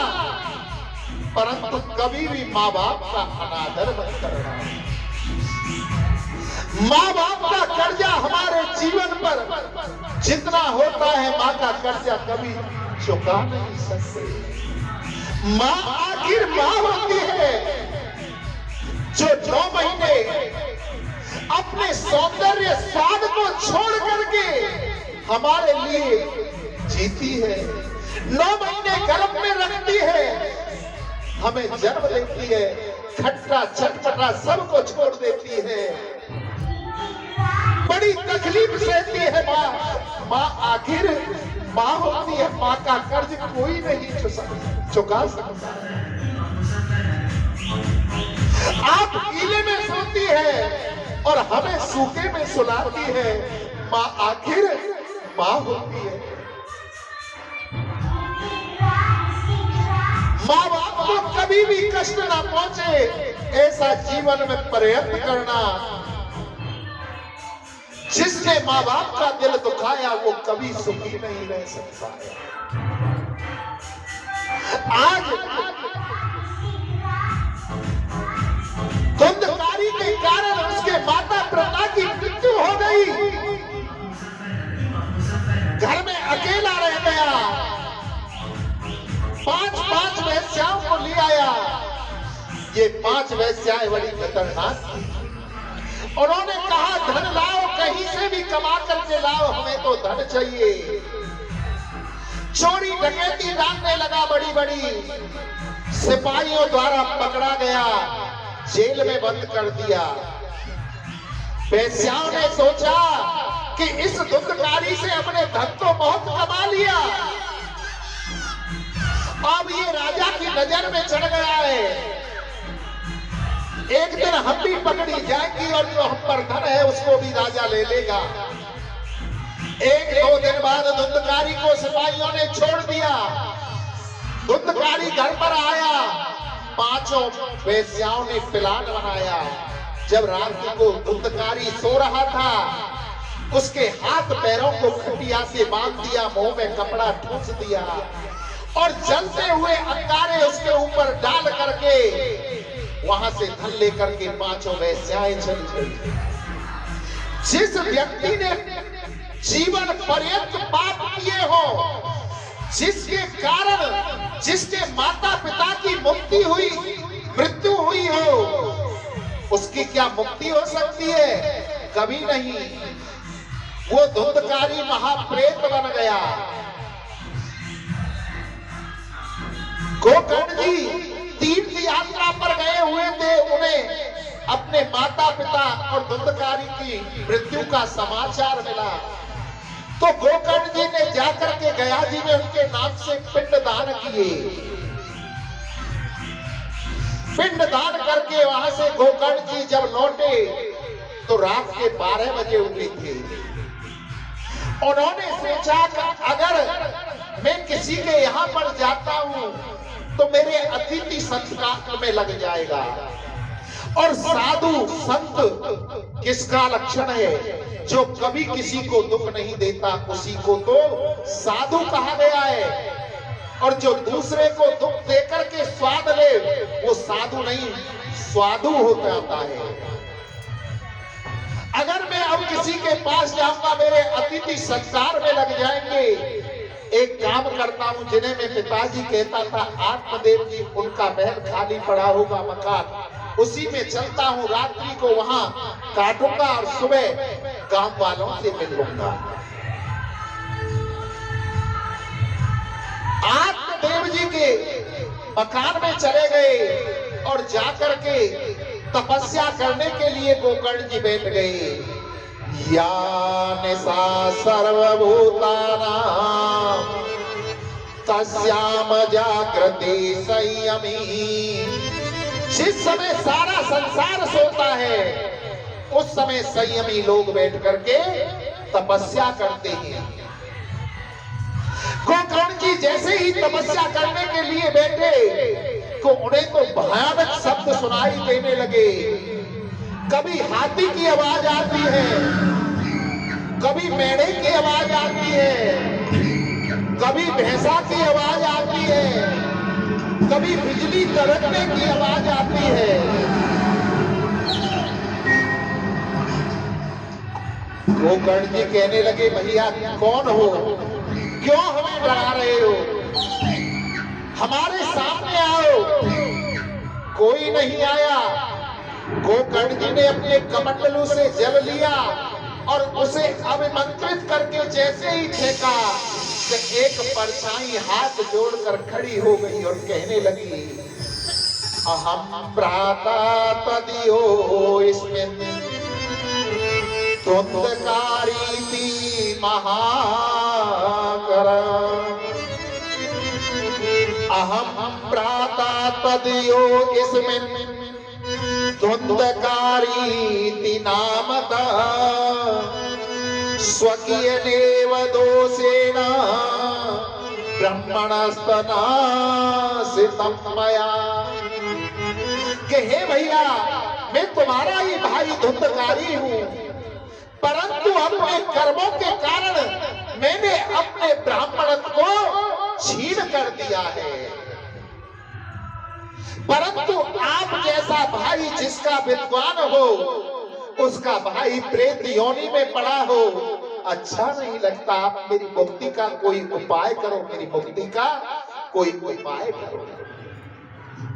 परंतु कभी भी माँ बाप का अनादर मत करना। माँ बाप का कर्जा हमारे जीवन पर जितना होता है, माँ का कर्जा कभी चुका नहीं सकते। माँ आखिर माँ होती है जो 9 महीने अपने सौंदर्य स्वाद को छोड़ करके हमारे लिए जीती है, 9 महीने गर्भ में रखती है, हमें जन्म देती है, खट्टा चटपटा सबको छोड़ देती है, बड़ी तकलीफ सहती है माँ। माँ आखिर माँ होती है, माँ का कर्ज कोई नहीं चुका सकता। आप गीले में सोती है और हमें सूखे में सुलाती है, माँ आखिर माँ होती है। माँ बाप को कभी भी कष्ट ना पहुंचे ऐसा जीवन में प्रयत्न करना। जिसने माँ बाप का दिल दुखाया वो कभी सुखी नहीं रह सकता है। आज धुंधकारी के कारण उसके माता पिता की मृत्यु हो गई, घर में अकेला रह गया, 5 वेश्याओं को ले आया। ये 5 वेश्याएं बड़ी खतरनाक थी। उन्होंने कहा धन लाओ, कहीं से भी कमा करके लाओ, हमें तो धन चाहिए। चोरी डकैती डालने लगा, बड़ी बड़ी सिपाहियों द्वारा पकड़ा गया, जेल में बंद कर दिया। वेश्याओं ने सोचा कि इस धुंधकारी से अपने धन तो बहुत कमा लिया, अब ये राजा की नजर में चढ़ गया है, एक दिन हम भी पकड़ी जाएंगी और जो हम पर धन है उसको भी राजा ले लेगा। 1-2 दिन बाद धुंधकारी को सिपाहियों ने छोड़ दिया। धुंधकारी घर पर आया, 5 वेश्याओं ने प्लान बनाया। जब रात को धुंधकारी सो रहा था, उसके हाथ पैरों को खटिया से बांध दिया, मुंह में कपड़ा ठूंस दिया और जलते हुए अंगारे उसके ऊपर डाल करके वहां से धन लेकर के 5 वेश्याएं चली गई। जिस व्यक्ति ने जीवन पर्यंत पाप किए हो, जिसके कारण जिसके माता पिता की मृत्यु हुई हो, उसकी क्या मुक्ति हो सकती है? कभी नहीं। वो धुंधकारी महाप्रेत बन गया। गोकर्ण जी तीर्थ यात्रा पर गए हुए थे, उन्हें अपने माता पिता और धुंधकारी की मृत्यु का समाचार मिला। तो गोकर्ण जी ने जाकर के गया जी ने उनके नाम से पिंड दान किए। पिंड दान करके वहां से गोकर्ण जी जब लौटे तो रात के 12 बजे हुए थे। उन्होंने सोचा कि अगर मैं किसी के यहाँ पर जाता हूं तो मेरे अतिथि संस्कार में लग जाएगा। और साधु संत किसका लक्षण है? जो कभी किसी को दुख नहीं देता उसी को तो साधु कहा गया है। और जो दूसरे को दुख देकर के स्वाद ले वो साधु नहीं स्वादु हो जाता है। अगर मैं अब किसी के पास जाऊंगा मेरे अतिथि सत्कार में लग जाएंगे। एक काम करता हूं, जिन्हें मैं पिताजी कहता था आत्मदेव जी, उनका महल खाली पड़ा होगा मकान, उसी में चलता हूं, रात्रि को वहां काटूंगा और सुबह गांव वालों से मिल लूंगा। आत्मदेव जी के मकान में चले गए और जाकर के तपस्या करने के लिए गोकर्ण जी बैठ गए। या निशा सर्वभूतानां तस्याम जागृते संयमी। जिस समय सारा संसार सोता है उस समय संयमी लोग बैठ करके तपस्या करते हैं। गोकर्ण जी जैसे ही तपस्या करने के लिए बैठे तो उन्हें तो भयानक शब्द सुनाई देने लगे। कभी हाथी की आवाज आती है, कभी मेढ़े की आवाज आती है, कभी भैंसा की आवाज आती है, कभी बिजली कड़कने की आवाज आती है। गोकर्ण जी कहने लगे, भैया कौन हो, क्यों हमें डरा रहे हो, हमारे सामने आओ। कोई नहीं आया। गोकर्ण जी ने अपने कमंडलू से जल लिया और उसे अभिमंत्रित करके जैसे ही फेंका तो एक परछाई हाथ जोड़कर खड़ी हो गई और कहने लगी, अहम भ्राता तदियो इसमें धुंधकारी थी महाकर। अहम भ्राता तदियो इसमें धुंधकारी नामता स्वकीयनेव दोषेण ब्रह्मणस्तनासितं मया। कि हे भैया मैं तुम्हारा ही भाई धुंधकारी हूं, परंतु अपने कर्मों के कारण मैंने अपने ब्राह्मणत्व को छीन कर दिया है। परंतु आप जैसा भाई जिसका विद्वान हो उसका भाई प्रेत योनि में पड़ा हो अच्छा नहीं लगता। आप मेरी मुक्ति का कोई उपाय करो, मेरी मुक्ति का कोई उपाय करो।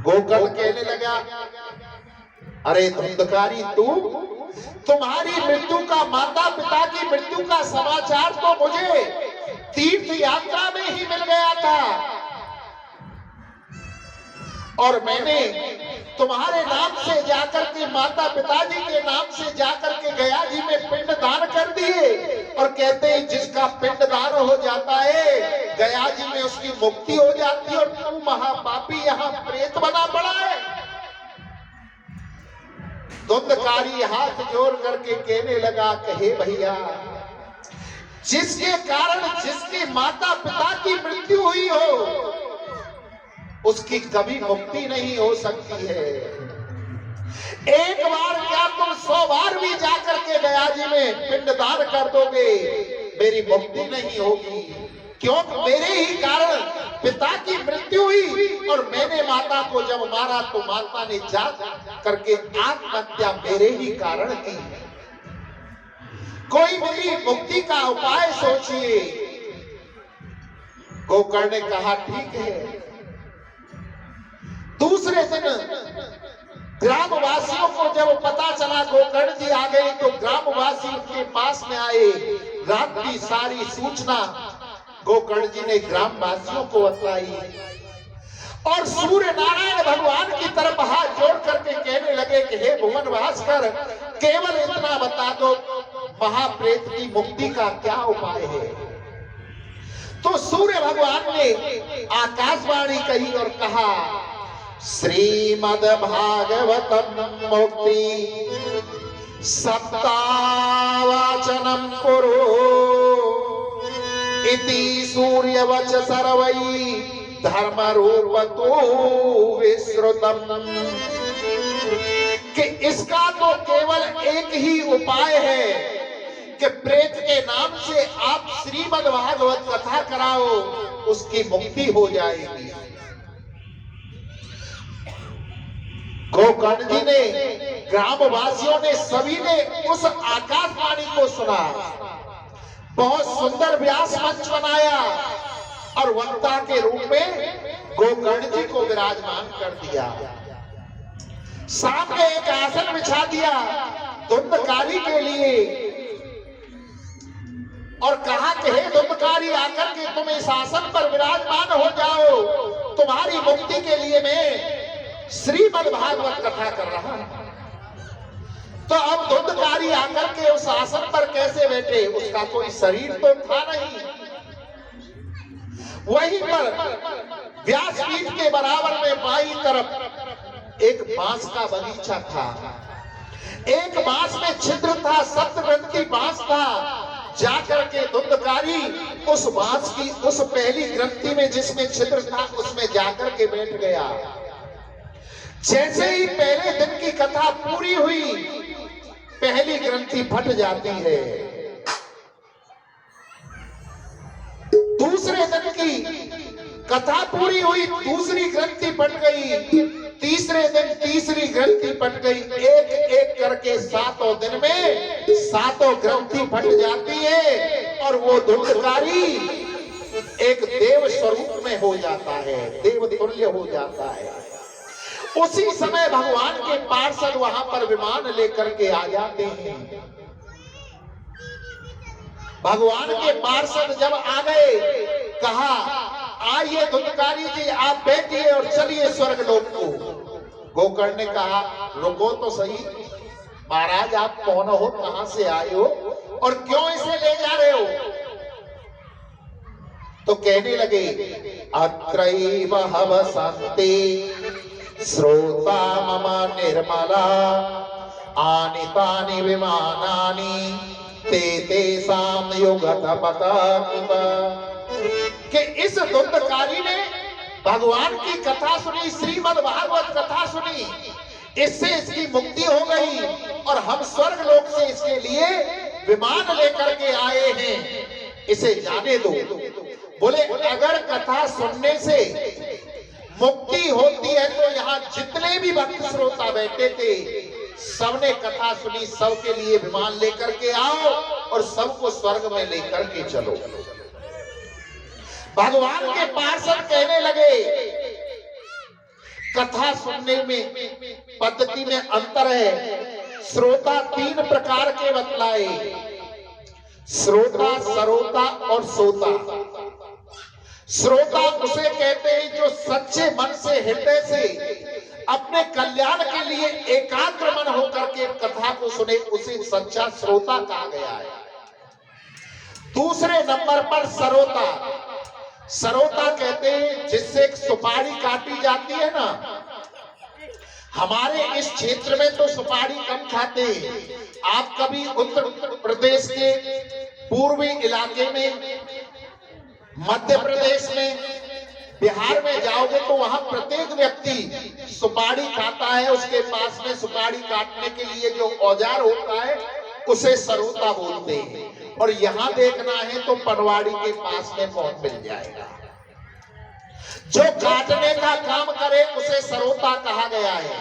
गोकर्ण कहने लगा, अरे धुंधकारी तुम्हारी मृत्यु का, माता पिता की मृत्यु का समाचार तो मुझे तीर्थ यात्रा में ही मिल गया था और मैंने तुम्हारे नाम से जाकर के, माता पिताजी के नाम से जाकर के गया जी में पिंड दान कर दिए। और कहते हैं जिसका पिंड दान हो जाता है गया जी में उसकी मुक्ति हो जाती है, और तू महापापी यहाँ प्रेत बना पड़ा है। धुंधकारी हाथ जोड़ करके कहने लगा, कहे भैया जिसके कारण जिसके माता पिता की मृत्यु हुई हो उसकी कभी मुक्ति नहीं हो सकती है। एक बार क्या तुम 100 बार भी जाकर के गया जी में पिंडदान कर दोगे मेरी मुक्ति नहीं होगी, क्योंकि मेरे ही कारण पिता की मृत्यु हुई और मैंने माता को जब मारा तो माता ने जा करके आत्महत्या मेरे ही कारण की। कोई मेरी मुक्ति का उपाय सोचिए। गोकर्ण ने कहा ठीक है। दूसरे दिन ग्रामवासियों को जब पता चला गोकर्ण जी आ गए तो ग्रामवासी उनके पास में आए। रात की सारी सूचना गोकर्ण जी ने ग्रामवासियों को बताई और सूर्य नारायण भगवान की तरफ हाथ जोड़ करके कहने लगे कि हे भुवन भास्कर, केवल इतना बता दो, महाप्रेत की मुक्ति का क्या उपाय है। तो सूर्य भगवान ने आकाशवाणी कही और कहा, श्रीमद् भागवतम मुक्ति सप्तावाचनम कुरु इति सूर्यवच सर्वै धर्म रूपतो विश्रुतम, कि इसका तो केवल एक ही उपाय है कि प्रेत के नाम से आप श्रीमद् भागवत कथा कराओ, उसकी मुक्ति हो जाएगी। गोकर्ण जी ने, ग्रामवासियों ने, सभी ने उस आकाशवाणी को सुना, बहुत सुंदर व्यास मंच बनाया और वक्ता के रूप में गोकर्ण जी को विराजमान कर दिया। सामने एक आसन बिछा दिया धुंधकारी के लिए और कहा कि हे धुंधकारी, आकर के तुम इस आसन पर विराजमान हो जाओ, तुम्हारी मुक्ति के लिए मैं श्रीमद् भागवत कथा कर रहा हूं। तो अब धुंधकारी आकर के उस आसन पर कैसे बैठे, उसका कोई शरीर तो था नहीं। वहीं पर व्यासपीठ के बराबर में बाईं तरफ एक बांस का बगीचा था। एक बांस में छिद्र था, सप्तग्रंथी बांस था। जाकर के धुंधकारी उस बांस की उस पहली ग्रंथि में जिसमें छिद्र था उसमें जाकर के बैठ गया। जैसे ही पहले दिन की कथा पूरी हुई, पहली ग्रंथि फट जाती है। दूसरे दिन की कथा पूरी हुई, दूसरी ग्रंथि फट गई। तीसरे दिन तीसरी ग्रंथि फट गई। एक एक करके 7 दिन में 7 ग्रंथि फट जाती है और वो धुंधकारी एक देव स्वरूप में हो जाता है, देव तुल्य हो जाता है। उसी समय भगवान के पार्षद वहां पर विमान लेकर के आ जाते हैं। भगवान के पार्षद जब आ गए, कहा, आइए धुंधकारी जी, आप बैठिए और चलिए स्वर्ग लोक को। गोकर्ण ने कहा, रुको तो सही महाराज, आप कौन हो, कहां से आए हो और क्यों इसे ले जा रहे हो? तो कहने लगे, अत्रैव हवसन्ति श्रोता मम निर्मला आनितानि विमानानि ते तेषां युगतपताकुत। कि इस धुंधकारी ने भगवान की कथा सुनी, श्रीमद् भागवत कथा सुनी, इससे इसकी मुक्ति हो गई और हम स्वर्ग लोक से इसके लिए विमान लेकर के आए हैं, इसे जाने दो। बोले, अगर कथा सुनने से मुक्ति होती है तो यहाँ जितने भी भक्त श्रोता बैठे थे सबने कथा सुनी, सबके लिए विमान लेकर के आओ और सबको स्वर्ग में लेकर के चलो। भगवान के पार्षद कहने लगे, कथा सुनने में पद्धति में अंतर है। श्रोता 3 प्रकार के बतलाए, श्रोता, सरोता और सोता। श्रोता उसे कहते हैं जो सच्चे मन से, हृदय से अपने कल्याण के लिए एकाग्र मन होकर के कथा को सुने, उसे सच्चा श्रोता कहा गया है। दूसरे नंबर पर सरोता। सरोता कहते हैं जिससे सुपारी काटी जाती है ना, हमारे इस क्षेत्र में तो सुपारी कम खाते हैं। आप कभी उत्तर प्रदेश के पूर्वी इलाके में, मध्य प्रदेश में, बिहार में जाओगे तो वहां प्रत्येक व्यक्ति सुपारी खाता है। उसके पास में सुपारी काटने के लिए जो औजार होता है उसे सरोता बोलते हैं। और यहाँ देखना है तो पनवाड़ी के पास में बहुत मिल जाएगा। जो काटने का काम करे उसे सरोता कहा गया है।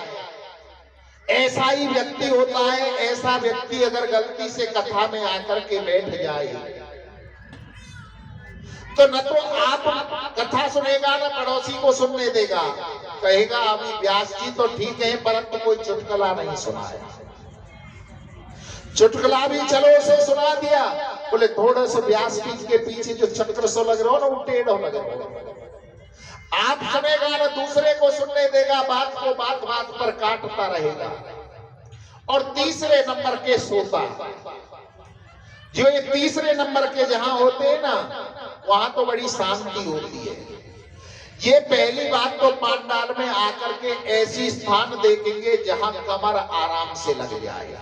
ऐसा ही व्यक्ति होता है। ऐसा व्यक्ति अगर गलती से कथा में आकर के बैठ जाए तो न तो आप कथा सुनेगा न पड़ोसी को सुनने देगा। कहेगा अभी व्यास जी तो ठीक है परंतु कोई चुटकुला नहीं सुनाया। चुटकुला भी चलो उसे सुना दिया, बोले थोड़ा सा व्यास पीठ के पीछे जो चक्र सो लग रहा हो ना वो टेढ़ो लग रहा हो। आप सुनेगा ना दूसरे को सुनने देगा, बात को बात बात पर काटता रहेगा। और तीसरे नंबर के सोता, जो ये तीसरे नंबर के जहां होते हैं ना वहां तो बड़ी शांति होती है। ये पहली बात तो पांडाल में आकर के ऐसी स्थान देखेंगे जहां कमर आराम से लग जाए।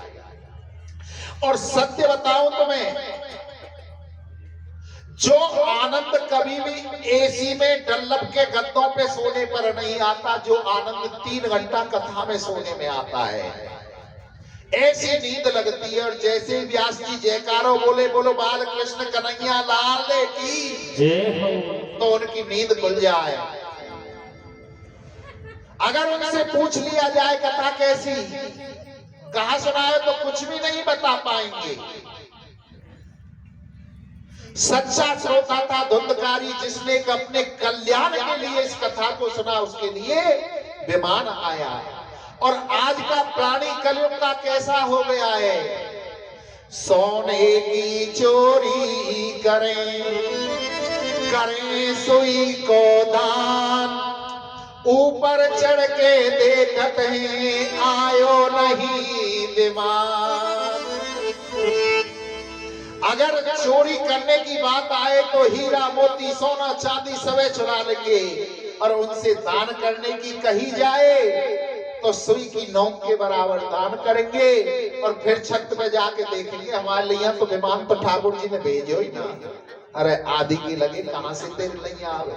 और सत्य बताऊं तुम्हें, जो आनंद कभी भी एसी में डल्लब के गद्दों पे सोने पर नहीं आता, जो आनंद 3 घंटा कथा में सोने में आता है। ऐसी नींद लगती है। और जैसे व्यास जी जयकारो बोले, बोलो बाल कृष्ण कन्हैया लाल की जय हो, तो उनकी नींद खुल जाए। अगर उनसे पूछ लिया जाए कथा कैसी, कहा सुनाए, तो कुछ भी नहीं बता पाएंगे। सच्चा श्रोता था धुंधकारी, जिसने अपने कल्याण के लिए इस कथा को सुना, उसके लिए विमान आया। और आज का प्राणी कलयुग का कैसा हो गया है, सोने की चोरी करें, करें सुई को दान, ऊपर चढ़ के देखत हैं आयो नहीं विमान। अगर चोरी करने की बात आए तो हीरा मोती सोना चांदी सवे चुरा लेंगे, और उनसे दान करने की कही जाए तो सुई की नोक के बराबर दान करेंगे। और फिर छत पे जाके देखेंगे हमारे लिए तो विमान तो ठाकुर जी ने भेजो ही ना। अरे आदि की लगे कहां से तेरे नहीं आवे।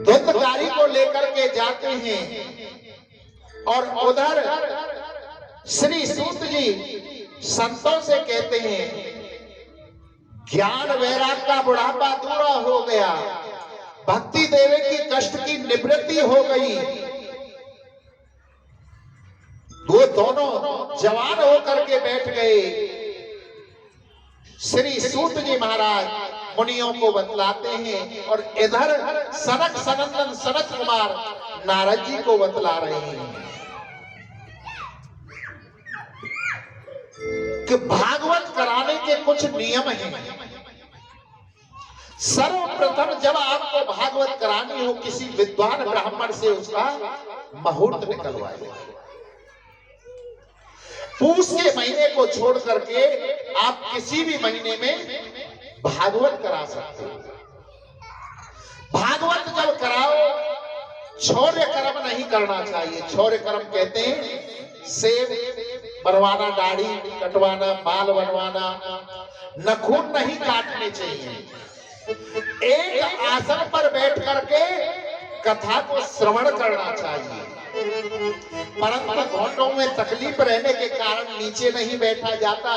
धुंधकारी को लेकर के जाते हैं और उधर श्री सूत जी संतों से कहते हैं ज्ञान वैराग का बुढ़ापा दूरा हो गया, भक्ति देवे की कष्ट की निवृत्ति हो गई। वो दोनों जवान होकर के बैठ गए। श्री सूत जी महाराज मुनियों को बतलाते हैं और इधर सनक सनंदन सनत कुमार नारद जी को बतला रहे हैं कि भागवत कराने के कुछ नियम हैं। सर्वप्रथम जब आपको भागवत करानी हो, किसी विद्वान ब्राह्मण से उसका मुहूर्त निकलवाए। पूस के महीने को छोड़ करके आप किसी भी महीने में भागवत करा सकते हो। भागवत जब कराओ, छौर्य कर्म नहीं करना चाहिए। छौर्य कर्म कहते हैं सेब बनवाना, दाढ़ी कटवाना, बाल बनवाना, नखून नहीं काटने चाहिए। एक आसन पर बैठ करके कथा को श्रवण करना चाहिए। परंतु घोटों में तकलीफ रहने के कारण नीचे नहीं बैठा जाता,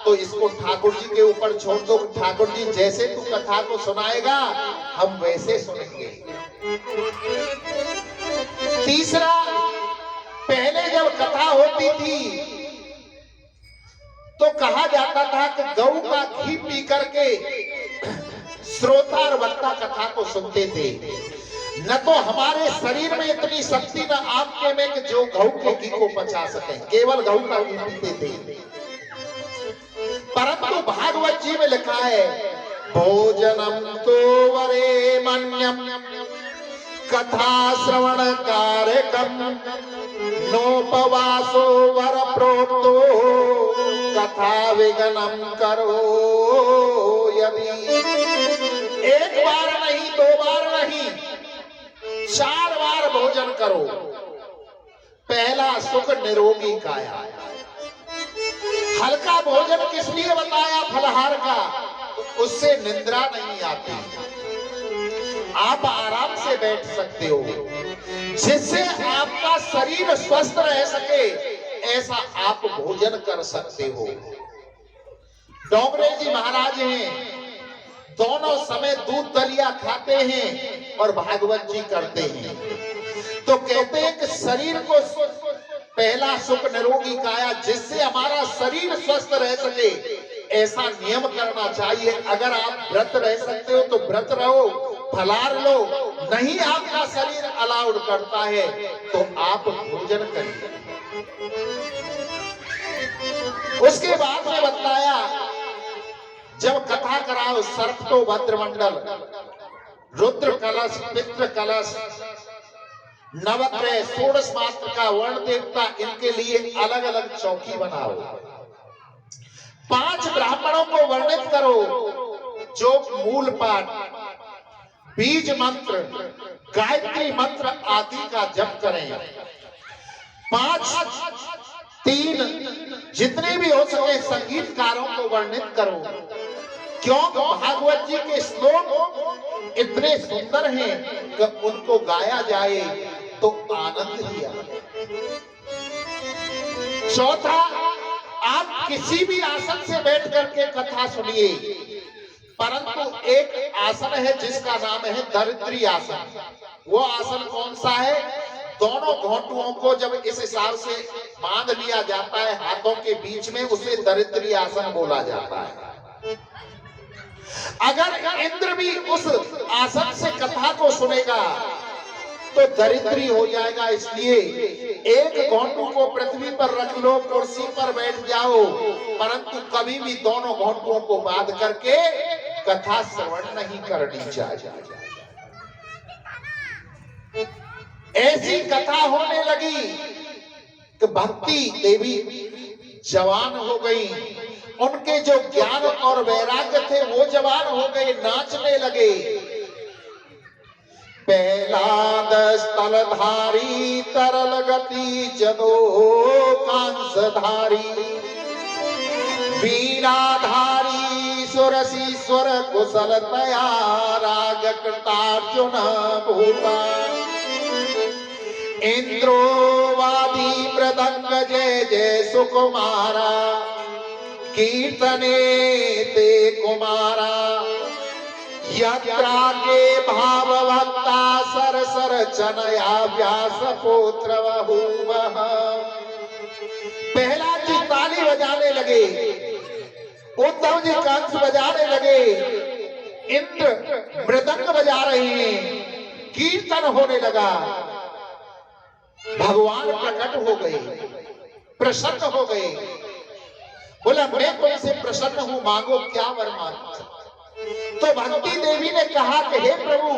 तो इसको ठाकुर जी के ऊपर छोड़ दो। ठाकुर जी जैसे तू कथा को सुनाएगा हम वैसे सुनेंगे। तीसरा, पहले जब कथा होती थी तो कहा जाता था कि गौ का घी पी करके श्रोता और वक्ता कथा को सुनते थे। न तो हमारे शरीर में इतनी शक्ति न आपके में कि जो गौ के घी को पचा सके, केवल गौ का घी पीते थे। परंतु भागवत जी में लिखा है भोजनम तो वरे मन्यम कथा श्रवण कार्यक्रम नोपवासो वर प्रोक्तो कथा विगनम करो यदि। एक बार नहीं, 2 बार नहीं, 4 बार भोजन करो। पहला सुख निरोगी काया। हल्का भोजन किस लिए बताया? फलहार का, उससे निद्रा नहीं आती, आप आराम से बैठ सकते हो, जिससे आपका शरीर स्वस्थ रह सके ऐसा आप भोजन कर सकते हो। डोंगरे जी महाराज हैं, दोनों समय दूध दलिया खाते हैं और भागवत जी करते हैं। तो कहते हैं कि शरीर को पहला सुख निरोगी काया, जिससे हमारा शरीर स्वस्थ रह सके ऐसा नियम करना चाहिए। अगर आप व्रत रह सकते हो तो व्रत रहो, फलाहार लो, नहीं आपका शरीर अलाउड करता है तो आप भोजन करिए। उसके बाद में बतलाया, जब कथा कराओ सर्पतो भद्रमंडल, रुद्र कलश, पितृ कलश, नवग्रह, षोडश मात्र का वर्ण देवता, इनके लिए अलग अलग चौकी बनाओ। 5 ब्राह्मणों को वर्णित करो जो मूल पाठ, बीज मंत्र, गायत्री मंत्र आदि का जप करें। 5 3 जितने भी हो सके संगीतकारों को वर्णित करो, क्योंकि भागवत जी के श्लोक इतने सुंदर हैं कि उनको गाया जाए तो आनंद ही आए। चौथा, आप किसी भी आसन से बैठ करके कथा सुनिए, परंतु एक आसन है जिसका नाम है दरिद्री आसन। वो आसन कौन सा है? दोनों घोंटुओं को जब इस हिसाब से बांध लिया जाता है हाथों के बीच में, उसे दरिद्री आसन बोला जाता है। अगर इंद्र भी उस आसन से कथा को सुनेगा तो दरिद्री हो जाएगा। इसलिए एक घोंटू को पृथ्वी पर रख लो, कुर्सी पर बैठ जाओ, परंतु कभी भी दोनों घोंटुओं को बांध करके कथा श्रवण नहीं करनी चाहिए। ऐसी कथा होने लगी कि भक्ति देवी जवान हो गई, उनके जो ज्ञान और वैराग्य थे वो जवान हो गए, नाचने लगे। पहला स्थलधारी तरल गति जदो कांसधारी, वीणाधारी सुरसीश्वर कुशल तया राग कृतार्जुन भूता, इंद्रोवादी मृदंग जय जय सुकुमारा, कीर्तने ते कुमारा, यत्रा के भाव भक्ता सर सर चनया व्यास पुत्र बहुवः। पहला जी ताली बजाने लगे, उद्धव जी कंस बजाने लगे, इंद्र मृदंग बजा रहे हैं, कीर्तन होने लगा। भगवान प्रकट हो गए, प्रसन्न हो गए। बोला मैं तुमसे प्रसन्न हूं, मांगो क्या वर मांगो। तो भक्ति देवी ने कहा कि हे प्रभु,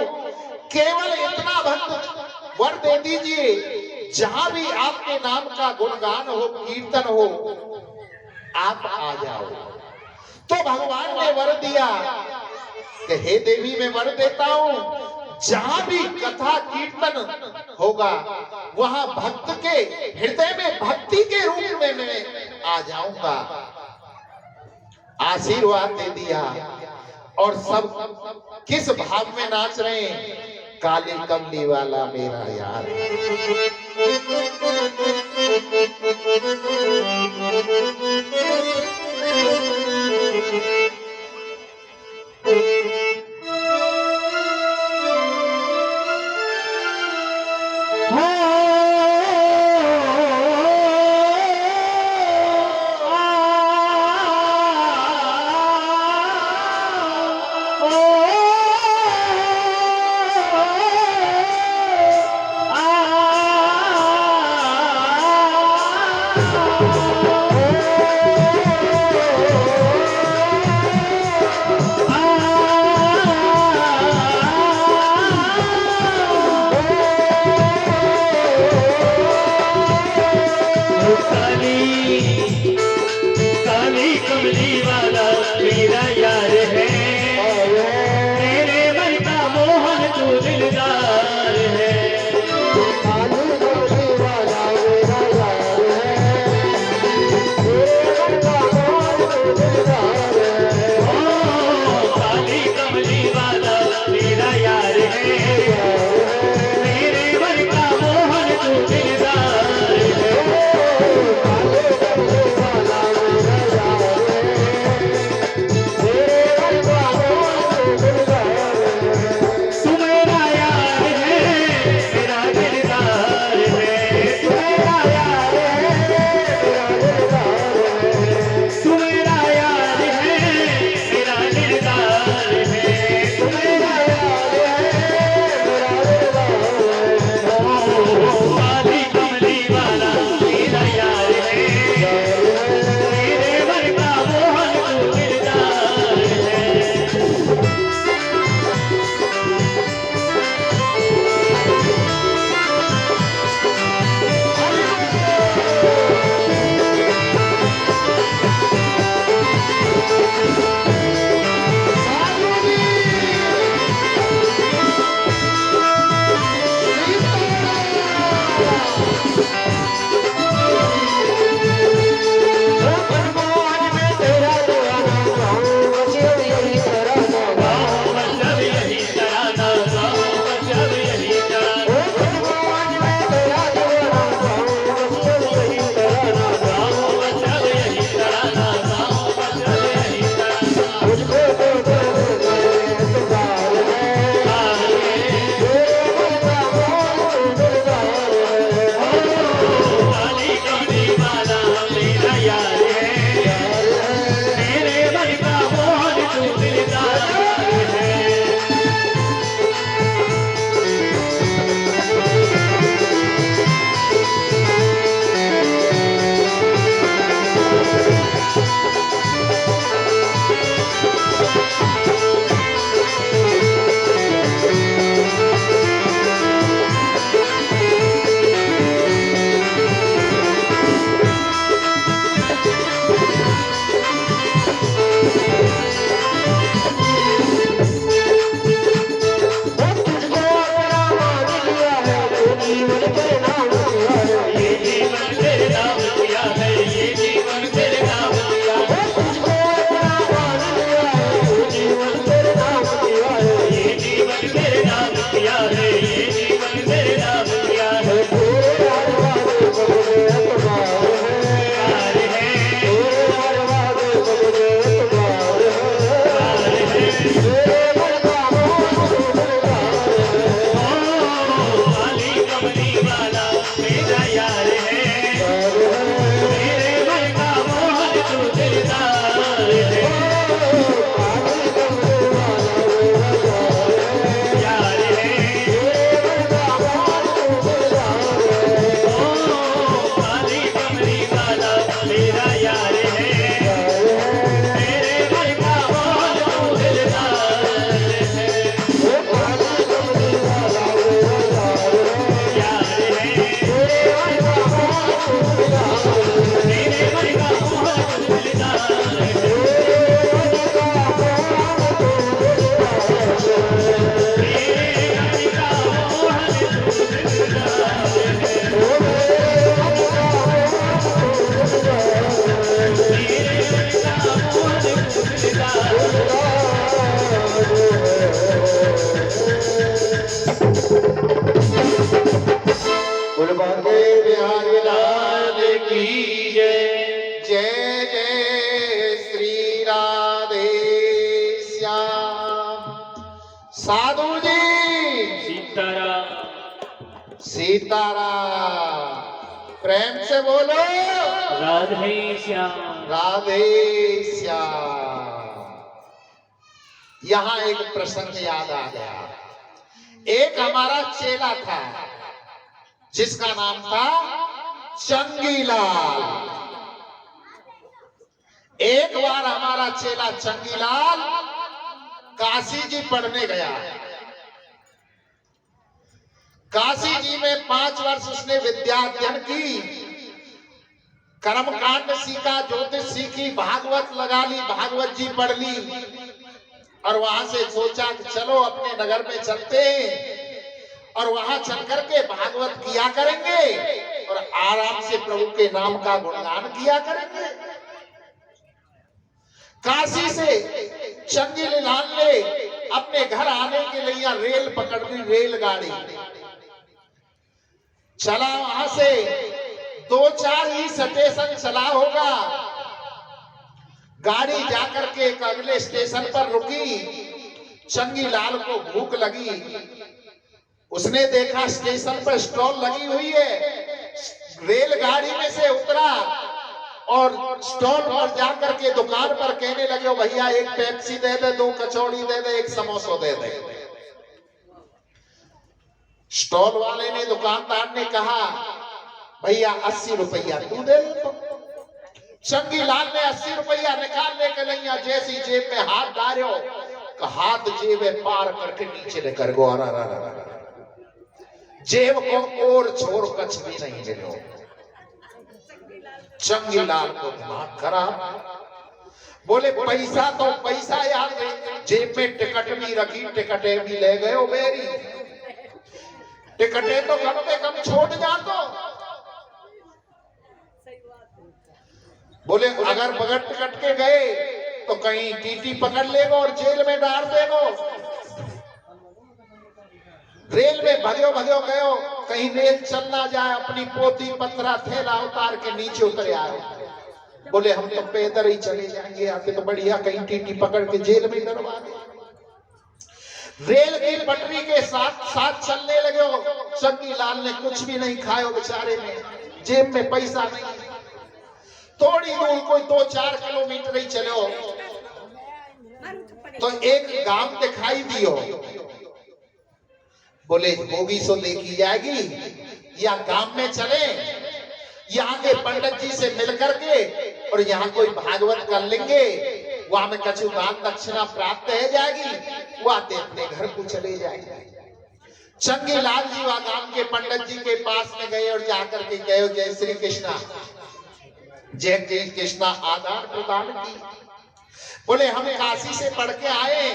केवल इतना भक्त वर दे दीजिए, जहां भी आपके नाम का गुणगान हो, कीर्तन हो, आप आ जाओ। तो भगवान ने वर दिया कि हे देवी मैं वर देता हूं, जहां भी कथा कीर्तन होगा वहां भक्त के हृदय में भक्ति के रूप में मैं आ जाऊंगा। आशीर्वाद दे दिया। और सब किस भाव में नाच रहे हैं? काली कमली वाला मेरा यार। साधु जी सीताराम। सीताराम। प्रेम से बोलो राधे श्याम। राधे श्याम। यहां एक प्रसंग याद आ गया। एक हमारा चेला था जिसका नाम था चंगीलाल। एक बार हमारा चेला चंगीलाल काशी जी पढ़ने गया। काशी जी में 5 वर्ष उसने विद्या अध्ययन की, कर्मकांड सीखा, ज्योतिष सीखी, भागवत लगा ली, भागवत जी पढ़ ली और वहां से सोचा कि चलो अपने नगर में चलते हैं और वहां चल करके भागवत किया करेंगे और आराम से प्रभु के नाम का गुणगान किया करेंगे। काशी से चंगीलाल ने अपने घर आने के लिए रेल पकड़ ली, रेलगाड़ी चला। वहां से 2-4 ही स्टेशन चला होगा। गाड़ी जाकर के एक अगले स्टेशन पर रुकी। चंगीलाल को भूख लगी। उसने देखा स्टेशन पर स्टॉल लगी हुई है। रेलगाड़ी में से उतरा और स्टॉल पर जाकर के दुकान पर कहने लगे, भैया एक पेप्सी दे दे, 2 कचौड़ी दे दे, 1 समोसा दे दे। स्टॉल वाले ने, दुकानदार ने कहा, भैया 80 रुपया तू दे दे। चंगीलाल ने 80 रुपया निकालने के लिए जैसी जेब में हाथ डालो, हाथ जेब में पार करके नीचे लेकर गो। जेब को और छोड़ कछ भी नहीं मिलो। चंगीलाल को दिमाग खराब। बोले पैसा तो पैसा यार, जेब में टिकट भी रखी, टिकटें भी ले गए हो मेरी। टिकटें तो कम से कम छोड़ जा तो। बोले अगर बगैर टिकट के गए तो कहीं टीटी पकड़ लेगो और जेल में डाल देगो। रेल में भगो भगो गयो, कहीं रेल चल ना जाए, अपनी पोती पत्रा थैला उतार के नीचे उतर आए। बोले हम तो पैदल ही चले जाएंगे, आके तो बढ़िया कहीं टीटी पकड़ के जेल में डरवा दे। रेल की पटरी के साथ साथ चलने लगे। चंगीलाल ने कुछ भी नहीं खाया बेचारे ने, जेब में पैसा नहीं। थोड़ी दूर कोई 2-4 किलोमीटर ही चलो तो एक गांव दिखाई दियो। बोले होगी सो देखी जाएगी, या गांव में चले, यहाँ के पंडित जी से मिल करके और यहाँ कोई भागवत कर लेंगे, वहां में कछु दान दक्षिणा प्राप्त है जाएगी, वो आते अपने घर को चले जाएंगे। चंगीलाल जी वहां गांव के पंडित जी के पास में गए और जाकर के गए, जय श्री कृष्णा, जय श्री कृष्णा आदान प्रदान की। बोले हम काशी से पढ़ के आए,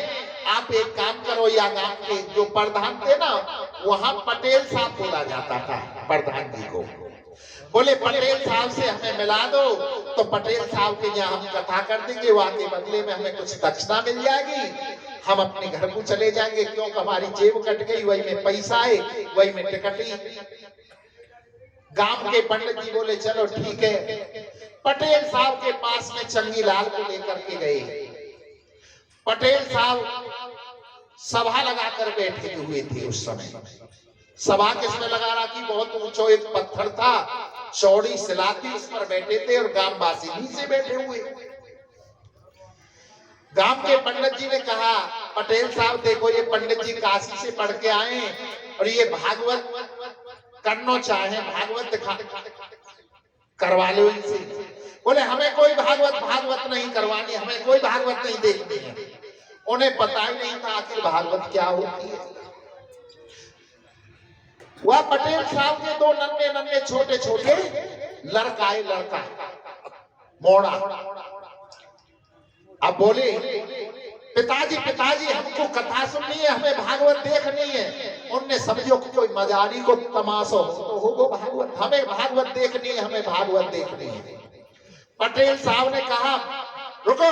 आप एक काम करो, या गांव के जो प्रधान थे ना, वहां पटेल साहब बोला जाता था प्रधान जी को। बोले पटेल साहब से हमें मिला दो, तो पटेल साहब के यहाँ हम कथा कर देंगे, वहां के बदले में हमें कुछ दक्षिणा मिल जाएगी, हम अपने घर को चले जाएंगे, क्योंकि हमारी जेब कट गई, वही में पैसा है, वही में टिकट। गांव के पंडित जी बोले चलो ठीक है। पटेल साहब के पास में चंगीलाल को लेकर के गए। पटेल साहब सभा लगाकर बैठे हुए थे उस समय। सभा किसने लगा रखी? बहुत ऊंचा एक पत्थर था, चौड़ी शिला थी, उस पर बैठे थे और ग्रामवासी नीचे बैठे हुए। गांव के पंडित जी ने कहा, पटेल साहब देखो ये पंडित जी काशी से पढ़ के आए और ये भागवत करना चाहे, भागवत दिखा करवा लो इनसे। बोले हमें कोई भागवत नहीं करवानी, हमें कोई भागवत नहीं देखनी है। उन्हें पता ही नहीं था आखिर भागवत क्या होती है। वह पटेल साहब के 2 नन्हे छोटे छोटे लड़का मोड़ा। अब बोले पिताजी हमको कथा सुननी है, हमें भागवत देखनी है। उनने समझो कोई मजारी को तमाशा होगो भागवत, हमें भागवत देखनी है, हमें भागवत देखनी है। पटेल साहब ने कहा रुको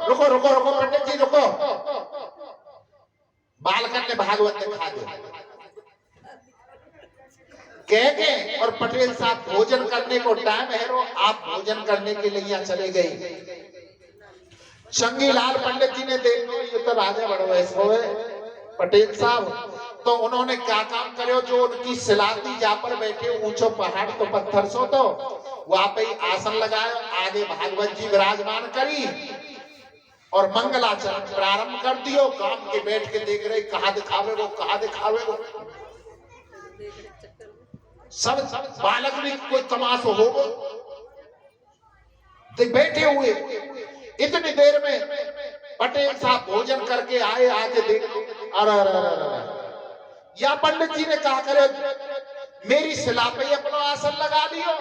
रुको रुको रुको पंडित जी रुको, बालकन ने भागवत दिखा दो कह के। और पटेल साहब भोजन करने को टाइम है, आप भोजन करने के लिए यहाँ चले गए। चंगीलाल पंडित जी ने देखो ये तो राजा बड़ो ऐसा है, पटेल साहब तो उन्होंने क्या काम करो, जो उनकी सिलाती जा पर बैठे ऊंचो पहाड़ तो पत्थर सो तो वहां पे आसन लगायो, आगे भागवत जी विराजमान करी और मंगलाचरण प्रारंभ कर दियो। काम के बैठ के देख रहे कहा दिखावे वो, कहा दिखावे वो। सब बालक भी कोई तमाशा हो बैठे हुए। इतनी देर में पटेल साहब भोजन करके आए, आके देख अरे या पंडित जी ने कहा करे मेरी सिला पे अपना आसन लगा लियो।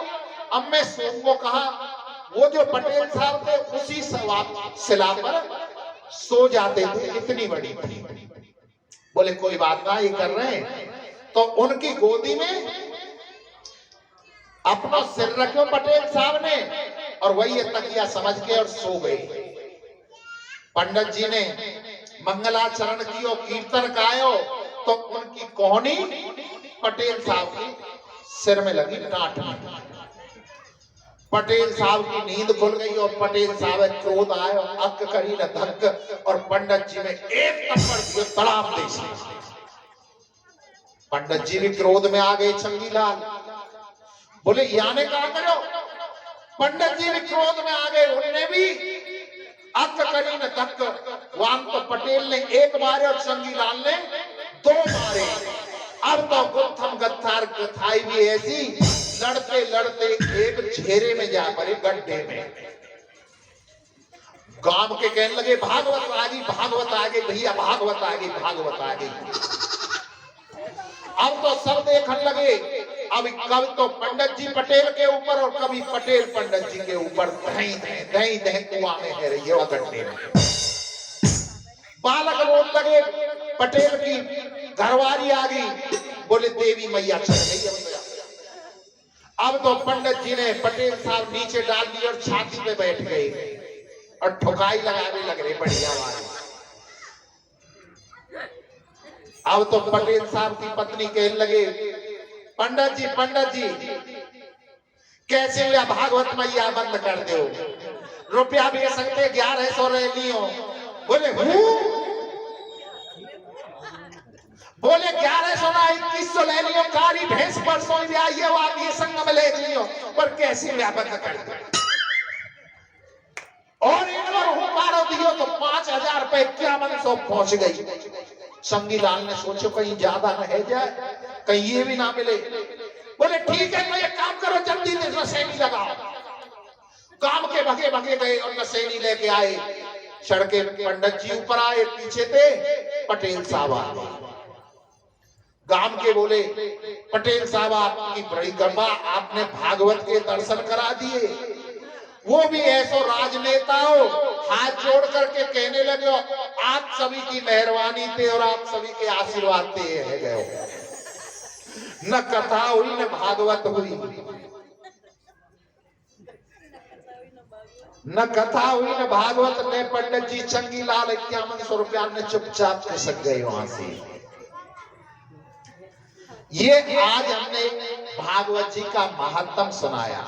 अब मैं सोऊंगो कहा, वो जो पटेल साहब थे उसी सिला पर सो जाते थे, इतनी बड़ी। बोले कोई बात ना, ये कर रहे हैं। तो उनकी गोदी में अपना सिर रखो पटेल साहब ने और वही तकिया समझ के और सो गए। पंडित जी ने मंगलाचरण की और कीर्तन गायो तो उनकी कोहनी पटेल साहब की सिर में लगी टाट में। पटेल साहब की नींद खुल गई और पटेल साहब क्रोध आयो, अक करी न धक और पंडित जी में एक थप्पड़ दियो तड़ाम दे। पंडित जी भी क्रोध में आ गए। चंगीलाल बोले याने कहा करो। पंडित जी भी क्रोध में आ गए, उन्होंने भी अक करी न धक। वहां तो पटेल ने एक मारे और चंगीलाल ने दो मारे। अब तो गुत्थम गत्थार कथाई भी ऐसी, लड़ते लड़ते एक घेरे में जा पड़े, गड्ढे में। गांव के कहने लगे भागवत आ गई, भागवत आ गई भैया, भागवत आ गई, भागवत आ गई। अब तो सब देखने लगे। अब कभी तो पंडित जी पटेल के ऊपर और कभी पटेल पंडित जी के ऊपर दही दही दही कुआं में है रही है गड्ढे में। बालक रोने लगे, पटेल की घरवारी आ गई, बोले देवी मैया चल गई। अब तो पंडित जी ने पटेल साहब नीचे डाल दी और छाती पे बैठ गए और ठुकाई लगाने लग रहे बढ़िया वाली। अब तो पटेल साहब की पत्नी कहने लगे पंडित जी कैसे हुआ भागवत मैया बंद कर दो, रुपया भी सकते 1100 रैलियों। बोले बोले 1100 ना 2100 ले लियो, कारी भैंस परसों भी आई है, वो ये संग में ले लियो, पर कैसे हुआ बंद कर दो। और एक बार हो मारो दियो तो 5000 रुपए 5100 पहुंच गई। संगीलाल ने सोचो कहीं ज्यादा रह जाए, कहीं ये भी ना मिले। बोले ठीक है तो एक काम करो, जल्दी से नशेनी लगाओ। काम के भगे भगे गए और नशेनी लेके आए। सड़के पंडित जी ऊपर आए, पीछे थे पटेल साहब आए। गांव के बोले पटेल साहब आपकी बड़ी कृपा, आपने भागवत के दर्शन करा दिए। वो भी ऐसो राजनेता हो, हाथ जोड़ करके कहने लगे आप सभी की मेहरबानी थे और आप सभी के आशीर्वाद थे है गए। न कथा हुई न भागवत हुई, न कथा हुई न भागवत ने। पंडित जी चंगीलाल 5100 रुपया ने चुपचाप खसक गए वहां से। ये आज हमने भागवत जी का महत्व सुनाया।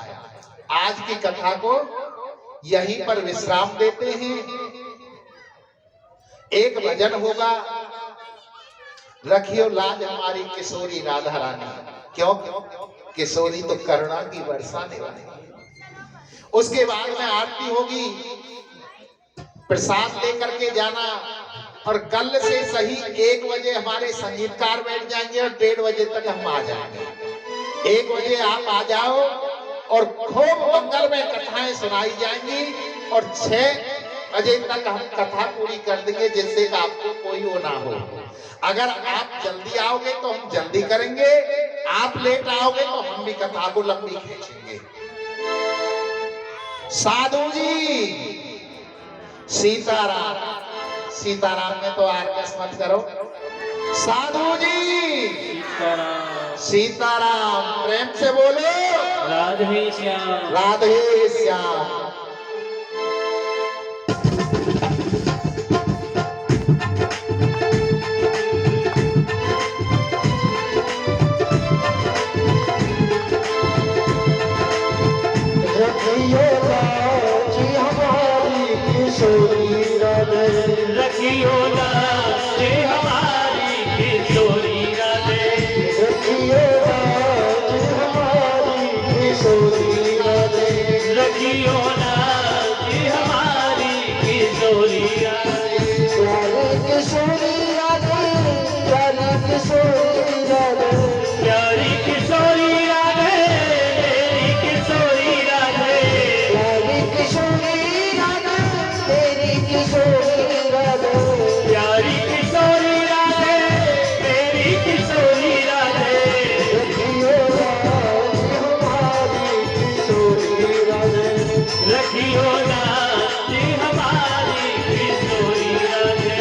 आज की कथा को यहीं पर विश्राम देते हैं। एक भजन होगा, रखियो लाज हमारी किशोरी राधा रानी। क्यों? किशोरी तो करुणा की बरसाने वाली। उसके बाद में आरती होगी, प्रसाद लेकर के जाना और कल से सही 1 बजे हमारे संगीतकार बैठ जाएंगे और 1:30 बजे तक हम आ जाएंगे। 1 बजे आप आ जाओ और खूब मंगल में कथाएं सुनाई जाएंगी और 6 बजे तक हम कथा पूरी कर देंगे, जिससे आपको कोई वो ना हो। अगर आप जल्दी आओगे तो हम जल्दी करेंगे, आप लेट आओगे तो हम भी कथा को लंबी खींचेंगे। साधु जी सीताराम, सीताराम में तो आरकस मत करो। साधु जी सीताराम, प्रेम से बोलो राधे श्याम, राधे श्याम। रखियो लाज हमारी किशोरी राधे, रखियो लाज हमारी किशोरी राधे प्यारी किशोरी राधे मेरी किशोरी राधे प्यारी किशोरी राधे तेरी किशोरी राधे प्यारी किशोरी राधे मेरी किशोरी राधे रखियो राज हमारी किशोरी राधे रखियो नाच हमारी किशोरी राधे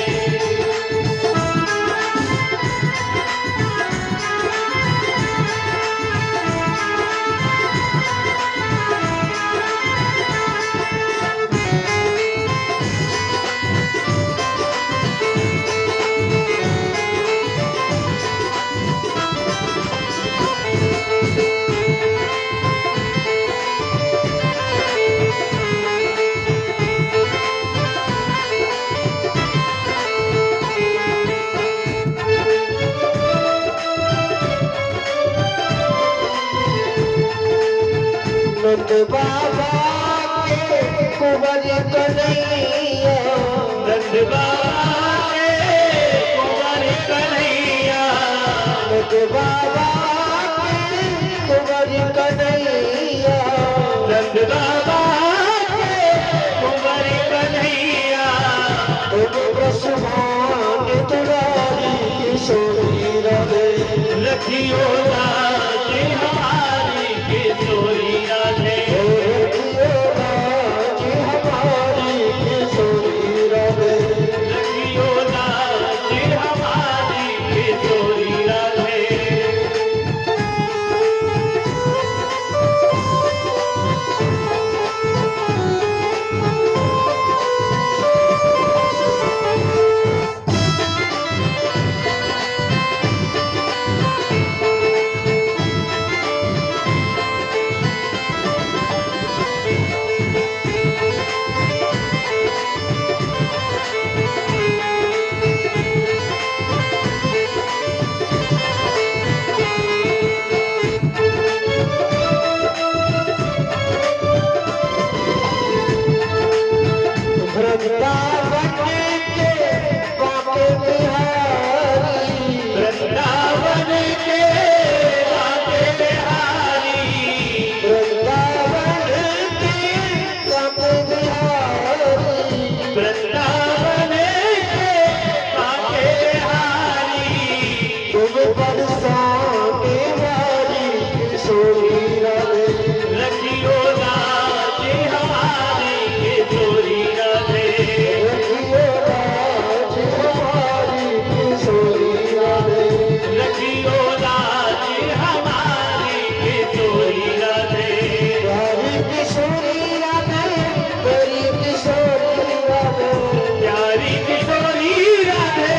नंद बाबा के कुंवर कन्हैया नंद बाबा के कुंवर कन्हैया नंद बाबा के कुंवर कन्हैया नंद बाबा के कुंवर कन्हैया तुम ब्रह्मांड दुलारी किशोरी राधे रखियो नाच हमारी किशोरी राधे रखियो राज हमारी किशोरी राधे रखियो नाच हमारी किशोरी राधे वृंदावन के बाके बिहारी वृंदावन के बाके बिहारी वृंदावन के बाके बिहारी वृंदावन के बाके बिहारी तुम बरसाने वाली किशोरी राधे रखियो नाच हमारी किशोरी राधे रखियो राज हमारी किशोरी राधे रखियो नाच हमारी किशोरी राधे प्यारी किशोरी राधे मेरी किशोरी राधे प्यारी किशोरी राधे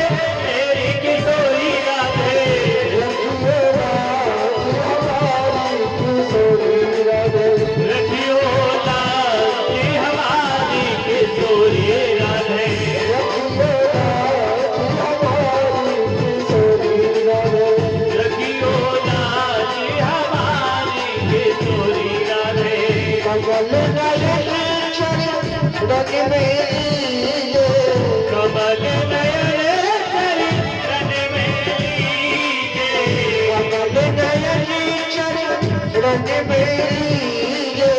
मेरी किशोरी राधे रखियो राज हमारी किशोरी राधे रखियो नाच हमारी किशोरी राधे रखियो राज हमारी किशोरी राधे रखियो नाच हमारी किशोरी राधे कमल नयन रंग मेरी कमल नयन चरण में लीजे कमल नयन रंग मेरी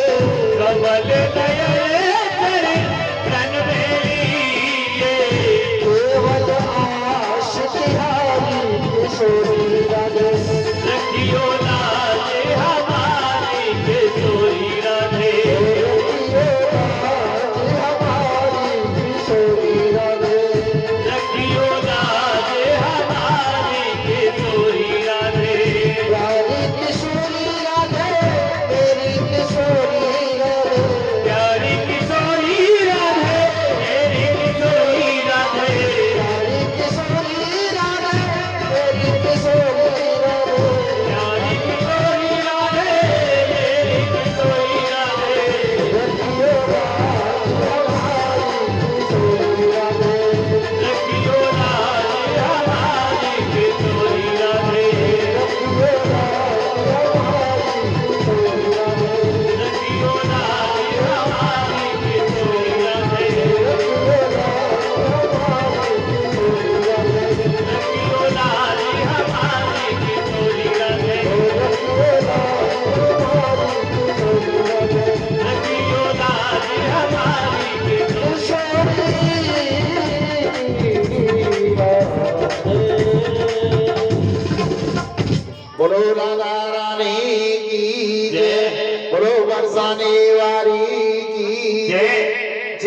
कमल नयन चरण में लीजे केवल आश तिहारी किशोरी राधे रखियो नाच हमारी किशोरी राधे रखियो राज हमारी झूलाधार